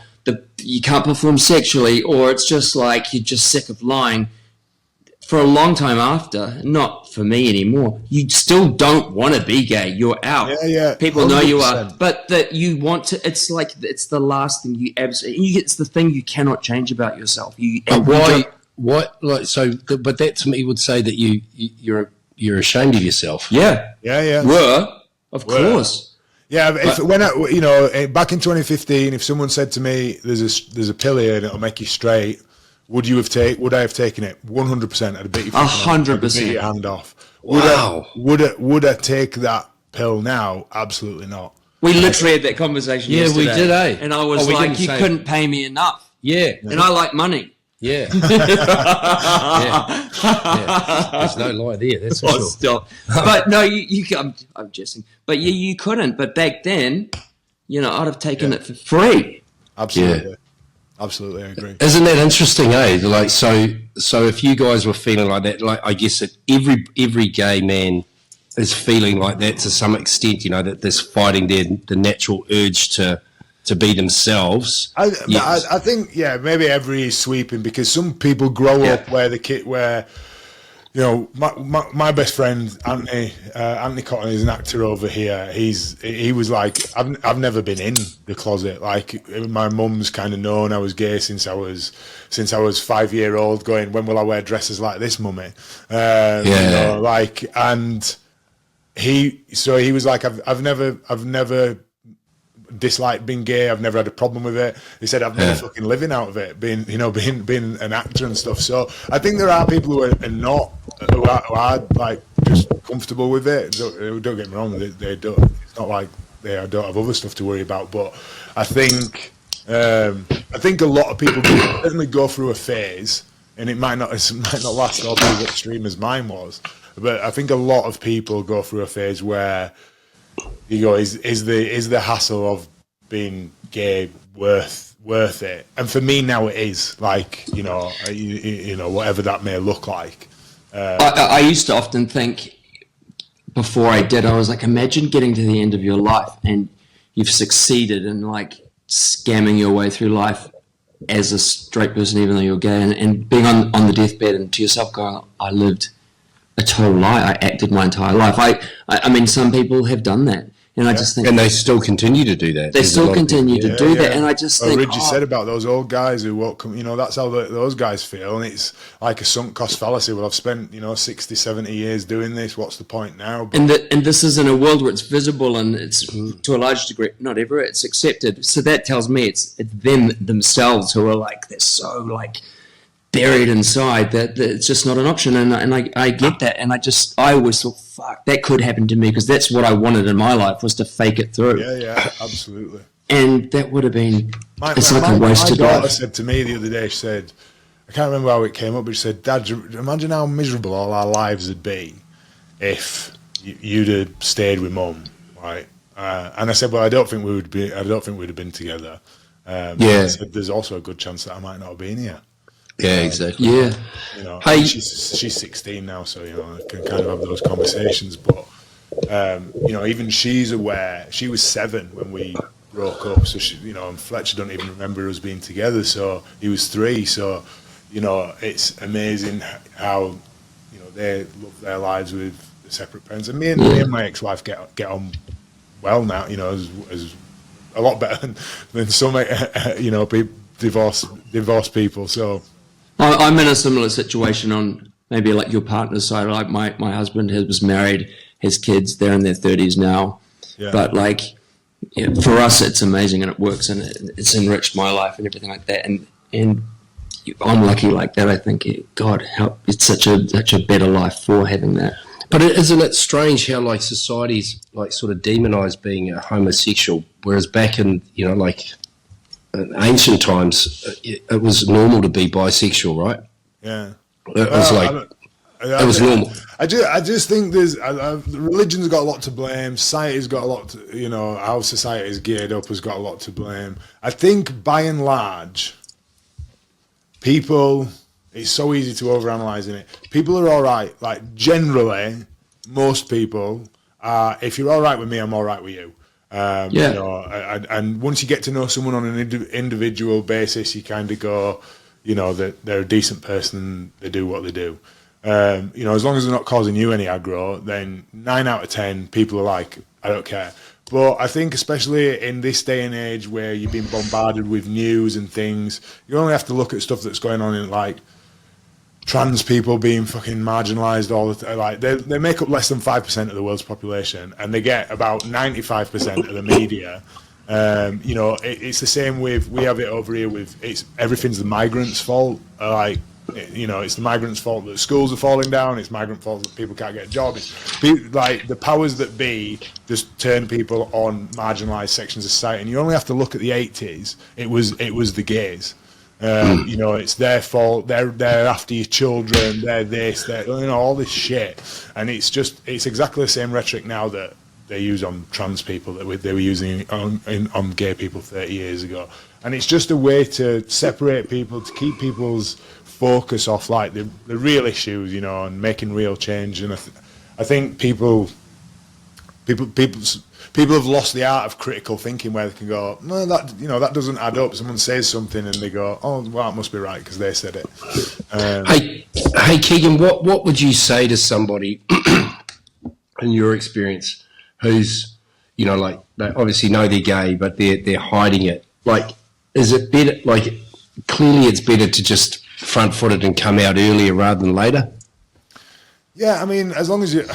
you can't perform sexually, or it's just like you're just sick of lying, for a long time after, not for me anymore, you still don't want to be gay. You're out. Yeah. People 100%. Know you are, but that you want to. It's like it's the last thing you absolutely. It's the thing you cannot change about yourself. Why? What? Like so? But that to me would say that you're ashamed of yourself. Yeah. Of course. Yeah, back in 2015, if someone said to me, "There's a pill here and it'll make you straight," would I have taken it? 100%. I'd beat you. 100%. Beat your hand off. Wow. Would I take that pill now? Absolutely not. We literally had that conversation. Yeah, yesterday, we did. And I was like, "You couldn't pay me enough." Yeah. And I like money. Yeah. There's no lie there. That's for sure. Stop. But no, I'm jesting. But you couldn't. But back then, I'd have taken it for free. Absolutely. Yeah. Absolutely, I agree. Isn't that interesting, eh? Like, so if you guys were feeling like that, like I guess that every gay man is feeling like that to some extent. That there's fighting the natural urge to be themselves. I think, maybe every is sweeping, because some people grow up where my best friend Anthony Cotton is an actor over here. He was like, I've never been in the closet. Like, my mum's kind of known I was gay since I was 5-year-old, going, when will I wear dresses like this, mummy? And he was like, I've never disliked being gay. I've never had a problem with it. He said, I've never fucking living out of it, being an actor and stuff. So I think there are people who are like just comfortable with it. Don't get me wrong, they don't. It's not like they don't have other stuff to worry about. But I think a lot of people certainly go through a phase, and it might not last all as extreme as mine was. But I think a lot of people go through a phase where you go, is the hassle of being gay worth it? And for me now, it is. Like, whatever that may look like. I used to often think, before I did, I was like, imagine getting to the end of your life and you've succeeded in like scamming your way through life as a straight person, even though you're gay, and being on the deathbed, and to yourself going, I lived a total lie. I acted my entire life. I mean, some people have done that, and I just think, and they still continue to do that. They still continue to do that, and I just think, Ridgey said about those old guys who won't come. That's how those guys feel, and it's like a sunk cost fallacy. Well, I've spent 60, 70 years doing this. What's the point now? And this is in a world where it's visible and it's to a large degree, not ever, it's accepted. So that tells me it's them themselves who are like, they're so like buried inside that it's just not an option, and I get that, and I always thought, fuck, that could happen to me, because that's what I wanted in my life, was to fake it through. Yeah, absolutely. And that would have been a wasted life. My daughter said to me the other day, she said, I can't remember how it came up, but she said, Dad, imagine how miserable all our lives would be if you'd have stayed with Mum, right? And I said, well, I don't think we'd have been together. I said, there's also a good chance that I might not have been here. Yeah, exactly. Yeah. Hey, she's 16 now, so I can kind of have those conversations. But even she's aware. She was 7 when we broke up, so she, and Fletcher don't even remember us being together. So he was 3. So it's amazing how they live their lives with separate parents. And me and my ex-wife get on well now. As a lot better than some divorced people. So. I'm in a similar situation on maybe like your partner's side. Like my husband was married, has kids, they're in their 30s now. Yeah. But like, for us, it's amazing and it works, and it's enriched my life and everything like that. And I'm lucky like that. I think, God, help! It's such a better life for having that. But isn't it strange how like society's like sort of demonized being a homosexual, whereas back in, you know, like in ancient times, it was normal to be bisexual, right? Yeah. It was it was normal. I just think there's religion's got a lot to blame. Society's got a lot to, you know, how society's geared up has got a lot to blame. I think by and large, people, it's so easy to overanalyze in it. People are all right. Like generally, most people are, if you're all right with me, I'm all right with you. You know, and once you get to know someone on an individual basis, you kind of go, you know, that they're a decent person, they do what they do. You know, as long as they're not causing you any aggro, then 9 out of 10 people are like, I don't care. But I think especially in this day and age where you've been bombarded with news and things, you only have to look at stuff that's going on in like trans people being fucking marginalised all the time. Like they make up less than 5% of the world's population, and they get about 95% of the media. You know, it's the same with, we have it over here with, everything's the migrants' fault. Like, you know, it's the migrants' fault that schools are falling down. It's migrant fault that people can't get a job. Like the powers that be just turn people on marginalised sections of society. And you only have to look at the 80s. It was the gays. You know, it's their fault. They're after your children. They're this. They're, you know, all this shit. And it's exactly the same rhetoric now that they use on trans people that they were using on gay people 30 years ago. And it's just a way to separate people, to keep people's focus off like the real issues, you know, and making real change. And I think people have lost the art of critical thinking, where they can go, no, that, you know, that doesn't add up. Someone says something and they go, oh, well, it must be right because they said it. Hey, Keegan, what would you say to somebody in your experience who's, you know, like they obviously know they're gay, but they're hiding it? Like, is it better? Like, clearly, it's better to just front-footed and come out earlier rather than later. Yeah, I mean, as long as you,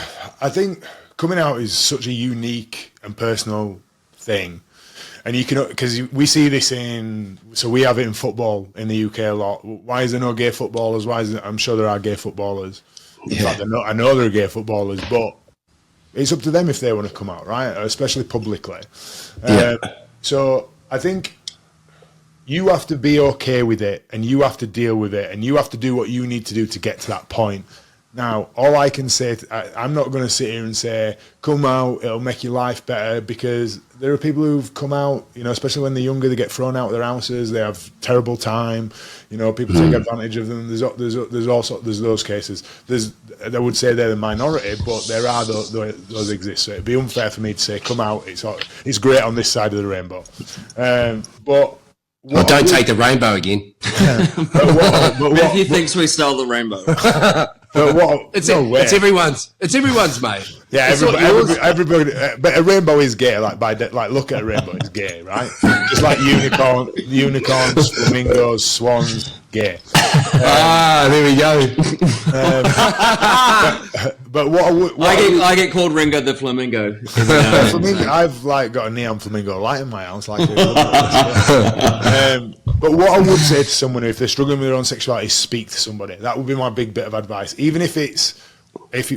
I think coming out is such a unique and personal thing, and you can, because we see this so we have it in football in the UK a lot. Why is there no gay footballers? I'm sure there are gay footballers. In fact, I know there are gay footballers, but it's up to them if they want to come out, right? Especially publicly. So I think you have to be okay with it, and you have to deal with it, and you have to do what you need to do to get to that point. Now, all I can say, I'm not going to sit here and say, come out, it'll make your life better, because there are people who've come out, you know, especially when they're younger, they get thrown out of their houses, they have terrible time, you know, people take advantage of them. There's those cases. I would say they're the minority, but there are those exist. So it'd be unfair for me to say, come out, it's great on this side of the rainbow. But don't take the rainbow again. Matthew thinks we stole the rainbow. It's everyone's, mate. Yeah, everybody. But a rainbow is gay. Like look at a rainbow, it's gay, right? Just like unicorns, flamingos, swans, gay. There we go. But I get called Ringo the Flamingo. I've like got a neon flamingo light in my house, like. But what I would say to someone if they're struggling with their own sexuality is speak to somebody. That would be my big bit of advice. Even if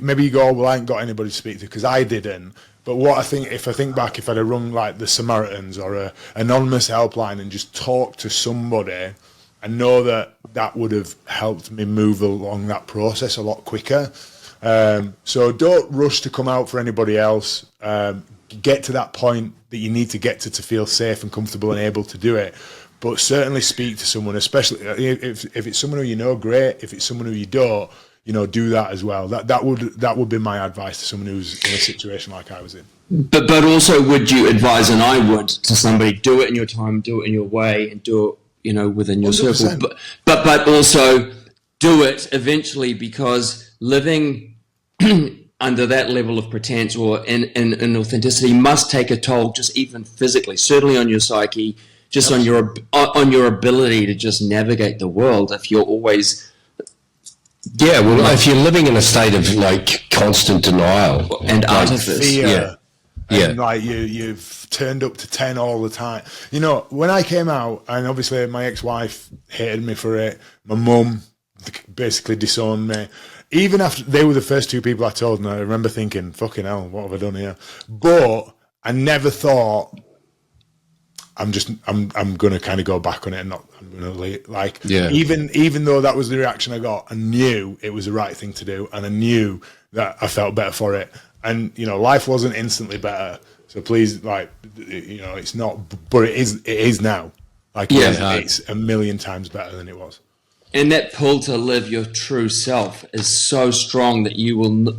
maybe you go, oh, well, I ain't got anybody to speak to, because I didn't. But if I think back, if I'd have rung like the Samaritans or a anonymous helpline and just talked to somebody, I know that would have helped me move along that process a lot quicker. So don't rush to come out for anybody else. Get to that point that you need to get to feel safe and comfortable and able to do it. But certainly speak to someone, especially if it's someone who you know, great. If it's someone who you don't, you know, do that as well. That would be my advice to someone who's in a situation like I was in. But also, would you advise, and I would, to somebody, do it in your time, do it in your way, and do it, you know, within your 100%. Circle. But also do it eventually, because living under that level of pretense or in authenticity must take a toll, just even physically, certainly on your psyche. Just on your ability to just navigate the world, if you're always if you're living in a state of like constant denial and artifice, fear, and like you've turned up to 10 all the time. You know, when I came out, and obviously my ex-wife hated me for it, my mum basically disowned me. even after they were the first two people I told, and I remember thinking, fucking hell, what have I done here? But I never thought I'm going to kind of go back on it and not, I'm going to like, even though that was the reaction I got, I knew it was the right thing to do. And I knew that I felt better for it. And, you know, life wasn't instantly better. So please, like, you know, it's not, but it is now. Like, it's a million times better than it was. And that pull to live your true self is so strong that you will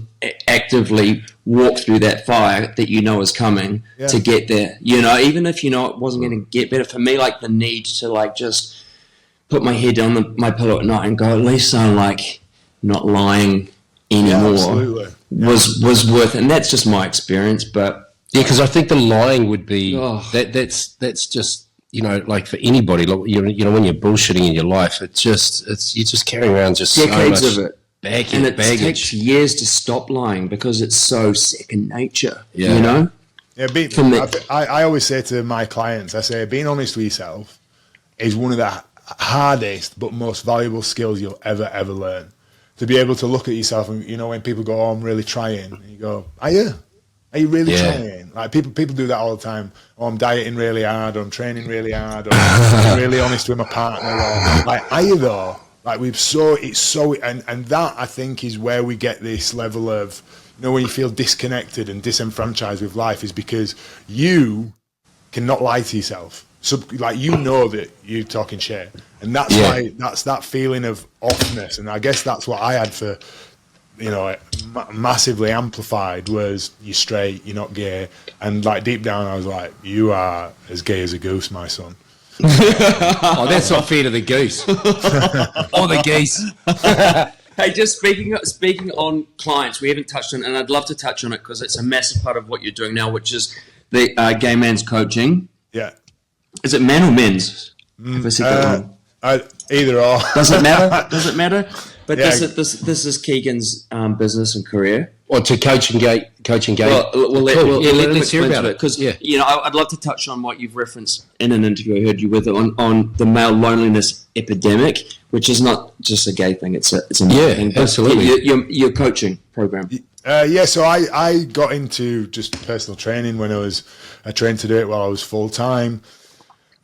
actively walk through that fire that you know is coming to get there. You know, even if you know it wasn't going to get better. For me, like the need to like just put my head on my pillow at night and go, at least I'm like not lying anymore was worth it. And that's just my experience. But yeah, because I think the lying would be that's just, you know, like for anybody, like, you know, when you're bullshitting in your life, it's you're just carrying around just decades so much of it, baggage, and it takes years to stop lying because it's so second nature. Yeah. You know. Yeah, I always say to my clients, I say, being honest with yourself is one of the hardest but most valuable skills you'll ever learn. To be able to look at yourself and, you know, when people go, "Oh, I'm really trying," and you go, "Are you? Are you really trying?" Like people do that all the time. "Oh, I'm dieting really hard, or I'm training really hard, or I'm really honest with my partner." Or, like, are you though? Like and that I think is where we get this level of, you know, when you feel disconnected and disenfranchised with life, is because you cannot lie to yourself. So like, you know that you're talking shit, and that's why that's that feeling of offness. And I guess that's what I had for, you know, massively amplified was, you're straight, you're not gay. And like deep down I was like, you are as gay as a goose, my son. Oh, that's not fair to the goose. Or the geese. Hey, just speaking on clients, we haven't touched on, and I'd love to touch on it because it's a massive part of what you're doing now, which is the gay man's coaching. Yeah. Is it man or men's? Have I said that wrong? Either or. Does it matter? Does it matter? But this is Keegan's business and career. Or to coaching gay. Let's hear about it. Because, you know, I'd love to touch on what you've referenced in an interview I heard you with on the male loneliness epidemic, which is not just a gay thing, it's a male thing. Absolutely. Your coaching program. So I got into just personal training when I trained to do it while I was full-time.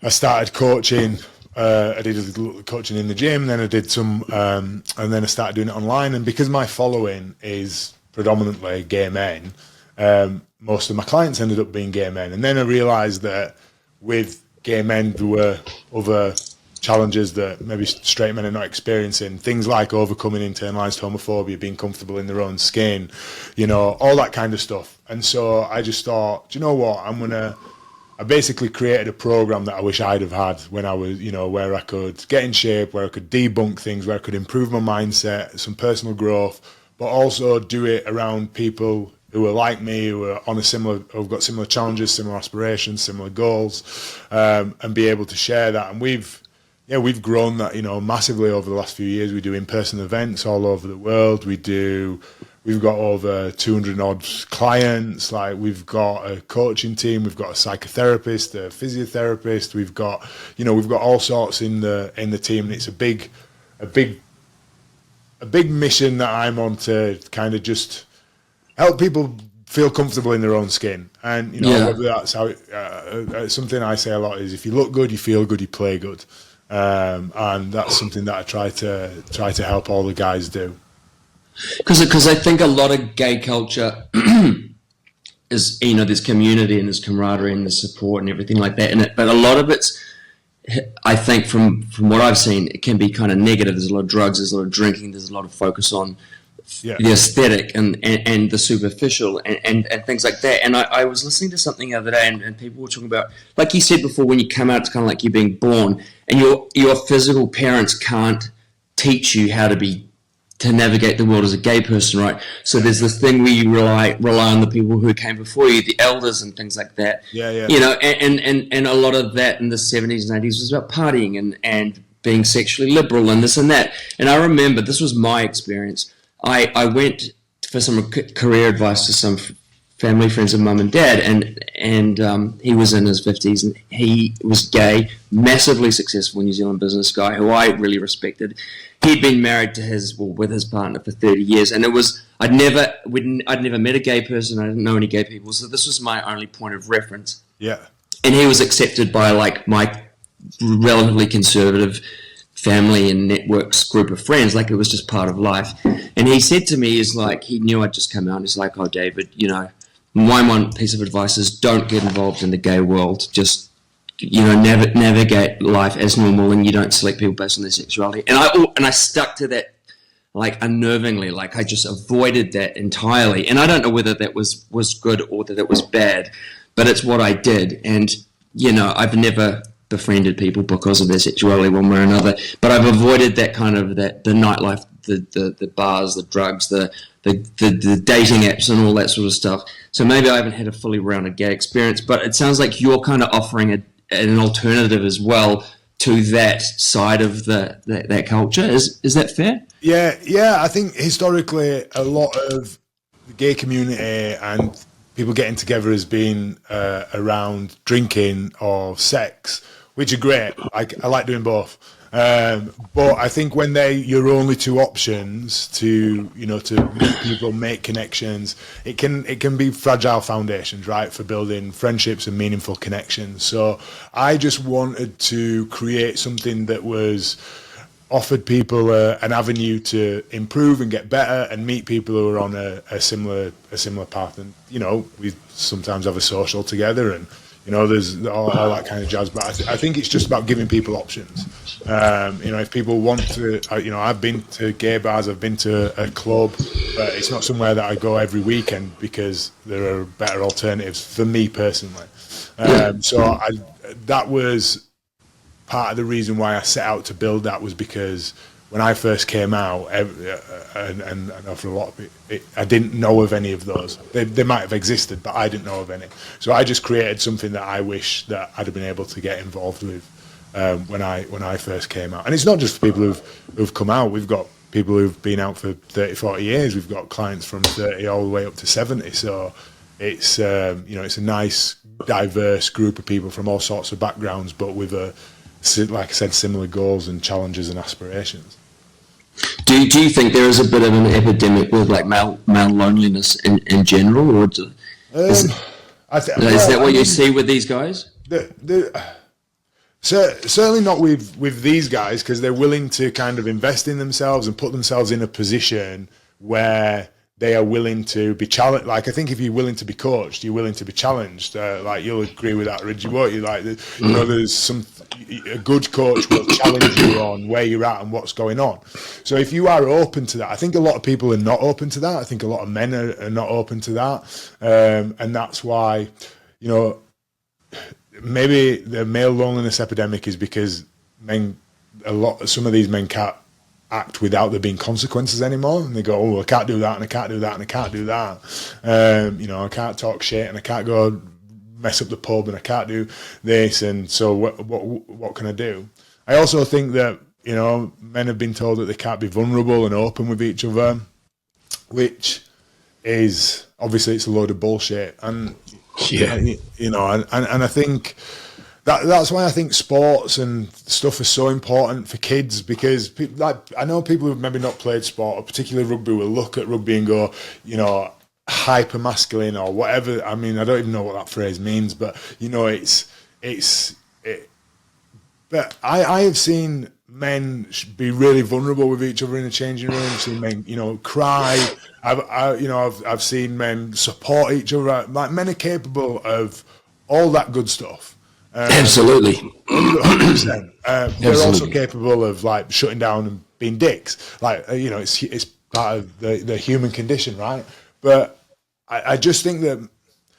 I started coaching. I did a little coaching in the gym, then I did some, and then I started doing it online. And because my following is predominantly gay men, most of my clients ended up being gay men. And then I realised that with gay men, there were other challenges that maybe straight men are not experiencing. Things like overcoming internalized homophobia, being comfortable in their own skin, you know, all that kind of stuff. And so I just thought, do you know what, I basically created a program that I wish I'd have had when I was, you know, where I could get in shape, where I could debunk things, where I could improve my mindset, some personal growth, but also do it around people who are like me, who are who've got similar challenges, similar aspirations, similar goals, and be able to share that. And we've grown that, you know, massively over the last few years. We do in-person events all over the world. We've got over 200 odd clients. Like, we've got a coaching team, we've got a psychotherapist, a physiotherapist. We've got all sorts in the team. And it's a big mission that I'm on, to kind of just help people feel comfortable in their own skin. And, you know, whether that's how something I say a lot is, if you look good, you feel good, you play good. And that's something that I try to help all the guys do. Because I think a lot of gay culture is, you know, there's community and there's camaraderie and there's support and everything like that in it. But a lot of it's, I think from what I've seen, it can be kind of negative. There's a lot of drugs, there's a lot of drinking, there's a lot of focus on the aesthetic and the superficial and things like that. And I was listening to something the other day, and people were talking about, like you said before, when you come out, it's kind of like you're being born, and your physical parents can't teach you how to navigate the world as a gay person, right? So there's this thing where you rely on the people who came before you, the elders and things like that. You know, and a lot of that in the 70s and 80s was about partying and being sexually liberal and this and that. And I remember, this was my experience. I went for some career advice to some family friends of mum and dad, and he was in his 50s, and he was gay, massively successful New Zealand business guy who I really respected. He'd been married to with his partner for 30 years, and I'd never met a gay person. I didn't know any gay people, so this was my only point of reference. Yeah. And he was accepted by like my relatively conservative family and networks group of friends, like it was just part of life. And he said to me, he knew I'd just come out, and he's like, "Oh, David, my one piece of advice is don't get involved in the gay world. Just, navigate life as normal, and you don't select people based on their sexuality." And I stuck to that, like, unnervingly. Like, I just avoided that entirely. And I don't know whether that was good or that it was bad, but it's what I did. And, I've never befriended people because of their sexuality one way or another, but I've avoided that kind of the nightlife, the bars, the drugs, the dating apps and all that sort of stuff. So maybe I haven't had a fully rounded gay experience, but it sounds like you're kind of offering an alternative as well to that side of that culture. Is that fair? Yeah. I think historically a lot of the gay community and people getting together has been around drinking or sex, which are great. I like doing both. But I think when they're your only two options to meet people, make connections, it can be fragile foundations, right, for building friendships and meaningful connections. So I just wanted to create something that offered people an avenue to improve and get better and meet people who are on a similar path. And we sometimes have a social together, and there's all that kind of jazz. But I think it's just about giving people options. If people want to, I've been to gay bars, I've been to a club, but it's not somewhere that I go every weekend because there are better alternatives for me personally. So that was part of the reason why I set out to build that, was because when I first came out, and for a lot of people, I didn't know of any of those. They might have existed, but I didn't know of any. So I just created something that I wish that I'd have been able to get involved with when I first came out. And it's not just for people who've come out. We've got people who've been out for 30, 40 years. We've got clients from 30 all the way up to 70. So it's it's a nice, diverse group of people from all sorts of backgrounds, but with like I said, similar goals and challenges and aspirations. Do you think there is a bit of an epidemic with like male loneliness in general, or is that what you see with these guys? Certainly not with these guys, because they're willing to kind of invest in themselves and put themselves in a position where they are willing to be challenged. Like, I think if you're willing to be coached, you're willing to be challenged. Like, you'll agree with that, Ridgey, won't you? Like, there's a good coach will challenge you on where you're at and what's going on. So if you are open to that, I think a lot of people are not open to that. I think a lot of men are not open to that. And that's why, maybe the male loneliness epidemic is because some of these men can't act without there being consequences anymore, and they go, "Oh, I can't do that, and I can't do that, and I can't do that. I can't talk shit, and I can't go mess up the pub, and I can't do this, and so what can I do?" I also think that men have been told that they can't be vulnerable and open with each other, which is obviously it's a load of bullshit, and and I think. That's why I think sports and stuff is so important for kids, because I know people who've maybe not played sport, or particularly rugby, will look at rugby and go, hyper masculine or whatever. I mean, I don't even know what that phrase means, but But I have seen men be really vulnerable with each other in the changing room. I've seen men, cry. I've seen men support each other. Like, men are capable of all that good stuff. Absolutely. 100%. They're also capable of like shutting down and being dicks. Like, it's part of the human condition, right? But I just think that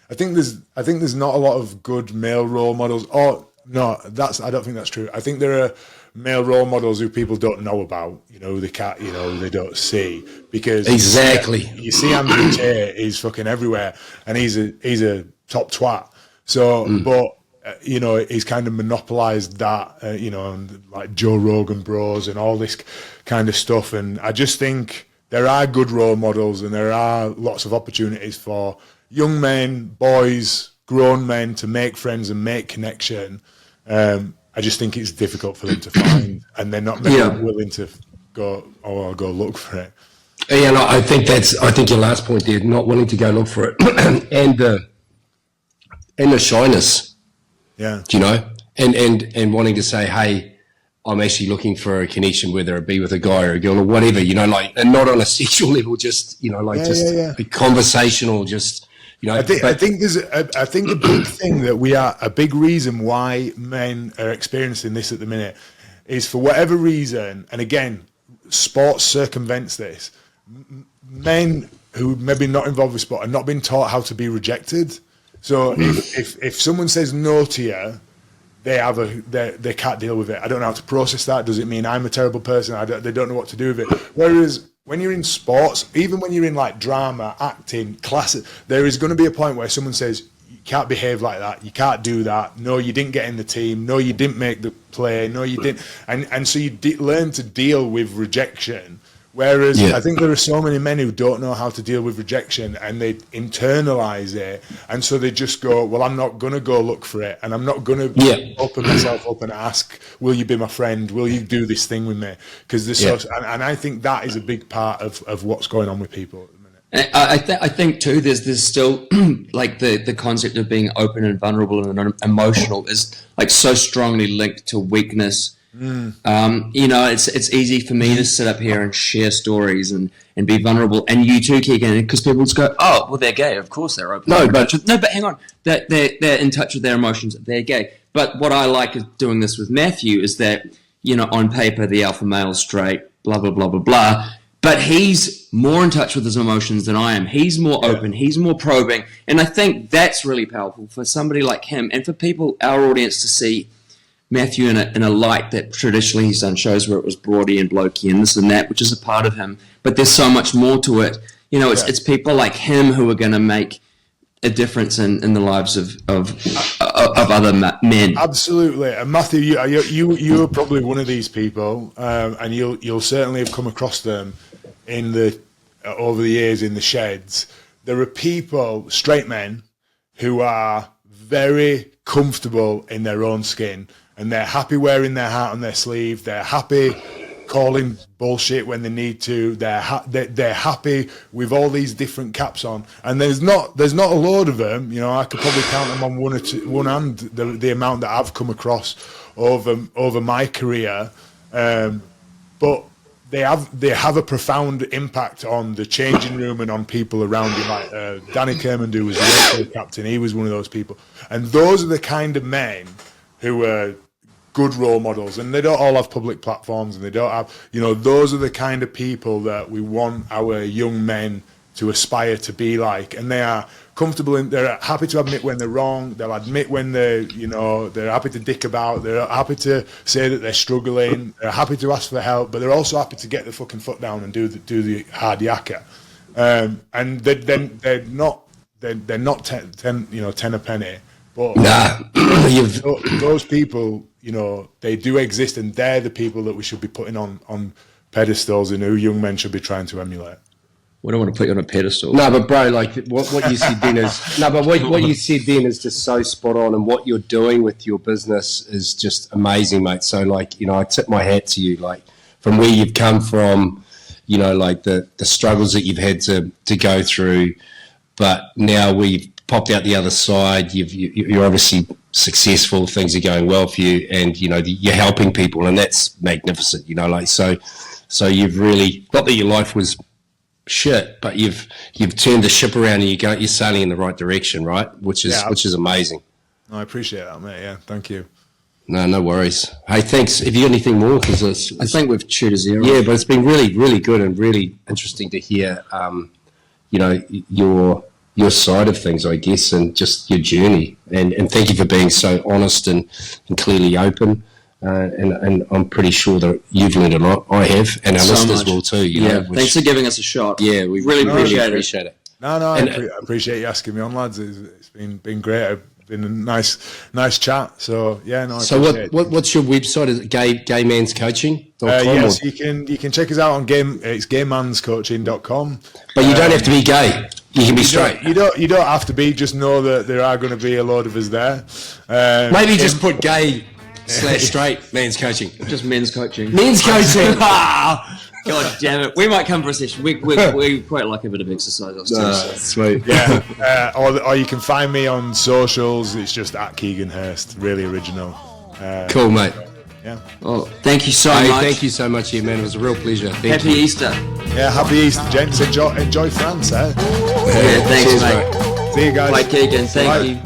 I think there's not a lot of good male role models. Or no, I don't think that's true. I think there are male role models who people don't know about. They can't. They don't see, because exactly. You see Andrew Tate, he's fucking everywhere, and he's a top twat. So, but. He's kind of monopolized that, and like Joe Rogan Bros and all this kind of stuff. And I just think there are good role models, and there are lots of opportunities for young men, boys, grown men to make friends and make connection. I just think it's difficult for them to find, and they're not willing to go look for it. Yeah, no, I think your last point there, not willing to go look for it, and the shyness. Yeah. Do you know? And wanting to say, hey, I'm actually looking for a connection, whether it be with a guy or a girl or whatever, you know, like, and not on a sexual level, just, you know, like a conversational, just, you know. I think a big thing that a big reason why men are experiencing this at the minute is, for whatever reason, and again, sports circumvents this, men who maybe not involved with sport are not being taught how to be rejected. So if someone says no to you, they can't deal with it. I don't know how to process that. Does it mean I'm a terrible person? They don't know what to do with it. Whereas when you're in sports, even when you're in like drama, acting, classes, there is going to be a point where someone says, you can't behave like that. You can't do that. No, you didn't get in the team. No, you didn't make the play. No, you didn't. And so you learn to deal with rejection. Whereas I think there are so many men who don't know how to deal with rejection, and they internalize it, and so they just go, well, I'm not going to go look for it, and I'm not going to open myself up and ask, will you be my friend? Will you do this thing with me? Because and I think that is a big part of what's going on with people at the minute. I think too, there's still like the concept of being open and vulnerable and emotional is like so strongly linked to weakness. You know, it's easy for me to sit up here and share stories and be vulnerable, and you too, Keegan, because people just go, oh, well, they're gay, of course they're open. But hang on, they're in touch with their emotions, they're gay. But what I like is doing this with Matthew is that, you know, on paper the alpha male, straight, blah blah blah blah blah, but he's more in touch with his emotions than I am. He's more open, he's more probing, and I think that's really powerful for somebody like him, and for people, our audience, to see Matthew in a light that traditionally he's done shows where it was broady and blokey and this and that, which is a part of him. But there's so much more to it. You know, it's people like him who are going to make a difference in the lives of other men. Absolutely. And Matthew, you are probably one of these people, and you'll certainly have come across them over the years in the sheds. There are people, straight men, who are very comfortable in their own skin, and they're happy wearing their heart on their sleeve. They're happy calling bullshit when they need to. They're happy with all these different caps on. And there's not a load of them. You know, I could probably count them on one hand, the amount that I've come across over my career. But they have a profound impact on the changing room and on people around you. Like Danny Kermond, who was the UK captain, he was one of those people. And those are the kind of men who are good role models, and they don't all have public platforms, and they don't have, you know, those are the kind of people that we want our young men to aspire to be like. And they are comfortable they're happy to admit when they're wrong. They'll admit when they're happy to dick about. They're happy to say that they're struggling. They're happy to ask for help, but they're also happy to get the fucking foot down and do the hard yakka. And they're not ten a penny. But those people, you know, they do exist, and they're the people that we should be putting on pedestals, and who young men should be trying to emulate. We don't want to put you on a pedestal. No, but bro, like what you said then is what you said then is just so spot on, and what you're doing with your business is just amazing, mate. So, like, you know, I tip my hat to you, like, from where you've come from, you know, like the struggles that you've had to go through, but now we've popped out the other side. You're obviously successful. Things are going well for you, and you know you're helping people, and that's magnificent. You know, like so you've really, not that your life was shit, but you've turned the ship around, and you're sailing in the right direction, right? Which is amazing. I appreciate that, mate. Yeah, thank you. No worries. Hey, thanks. If you got anything more, because I think we've chewed a zero. Yeah, but it's been really, really good and really interesting to hear. You know, your side of things, I guess, and just your journey. And thank you for being so honest and clearly open. And I'm pretty sure that you've learned a lot. I have, and our listeners will too. You know, thanks for giving us a shot. Yeah, we really appreciate it. I appreciate you asking me on, lads. It's been great. been a nice chat. So yeah, no. So what's your website? Is it gaymanscoaching.com? Yes, you can check us out on gaymanscoaching.com. But you don't have to be gay. You can be straight. You don't have to be. Just know that there are going to be a load of us there. Maybe just put gay/straight men's coaching. Just men's coaching. Men's coaching. God damn it. We might come for a session. We quite like a bit of exercise. Sweet. Yeah. Or you can find me on socials. It's just at Keegan Hirst. Really original. Cool, mate. Yeah. Oh, thank you so much. Thank you so much, man. It was a real pleasure. Happy Easter. Yeah, happy Easter, gents. Enjoy France, eh? Yeah, thanks, Cheers, mate. See you guys. Bye, Keegan. Thank you.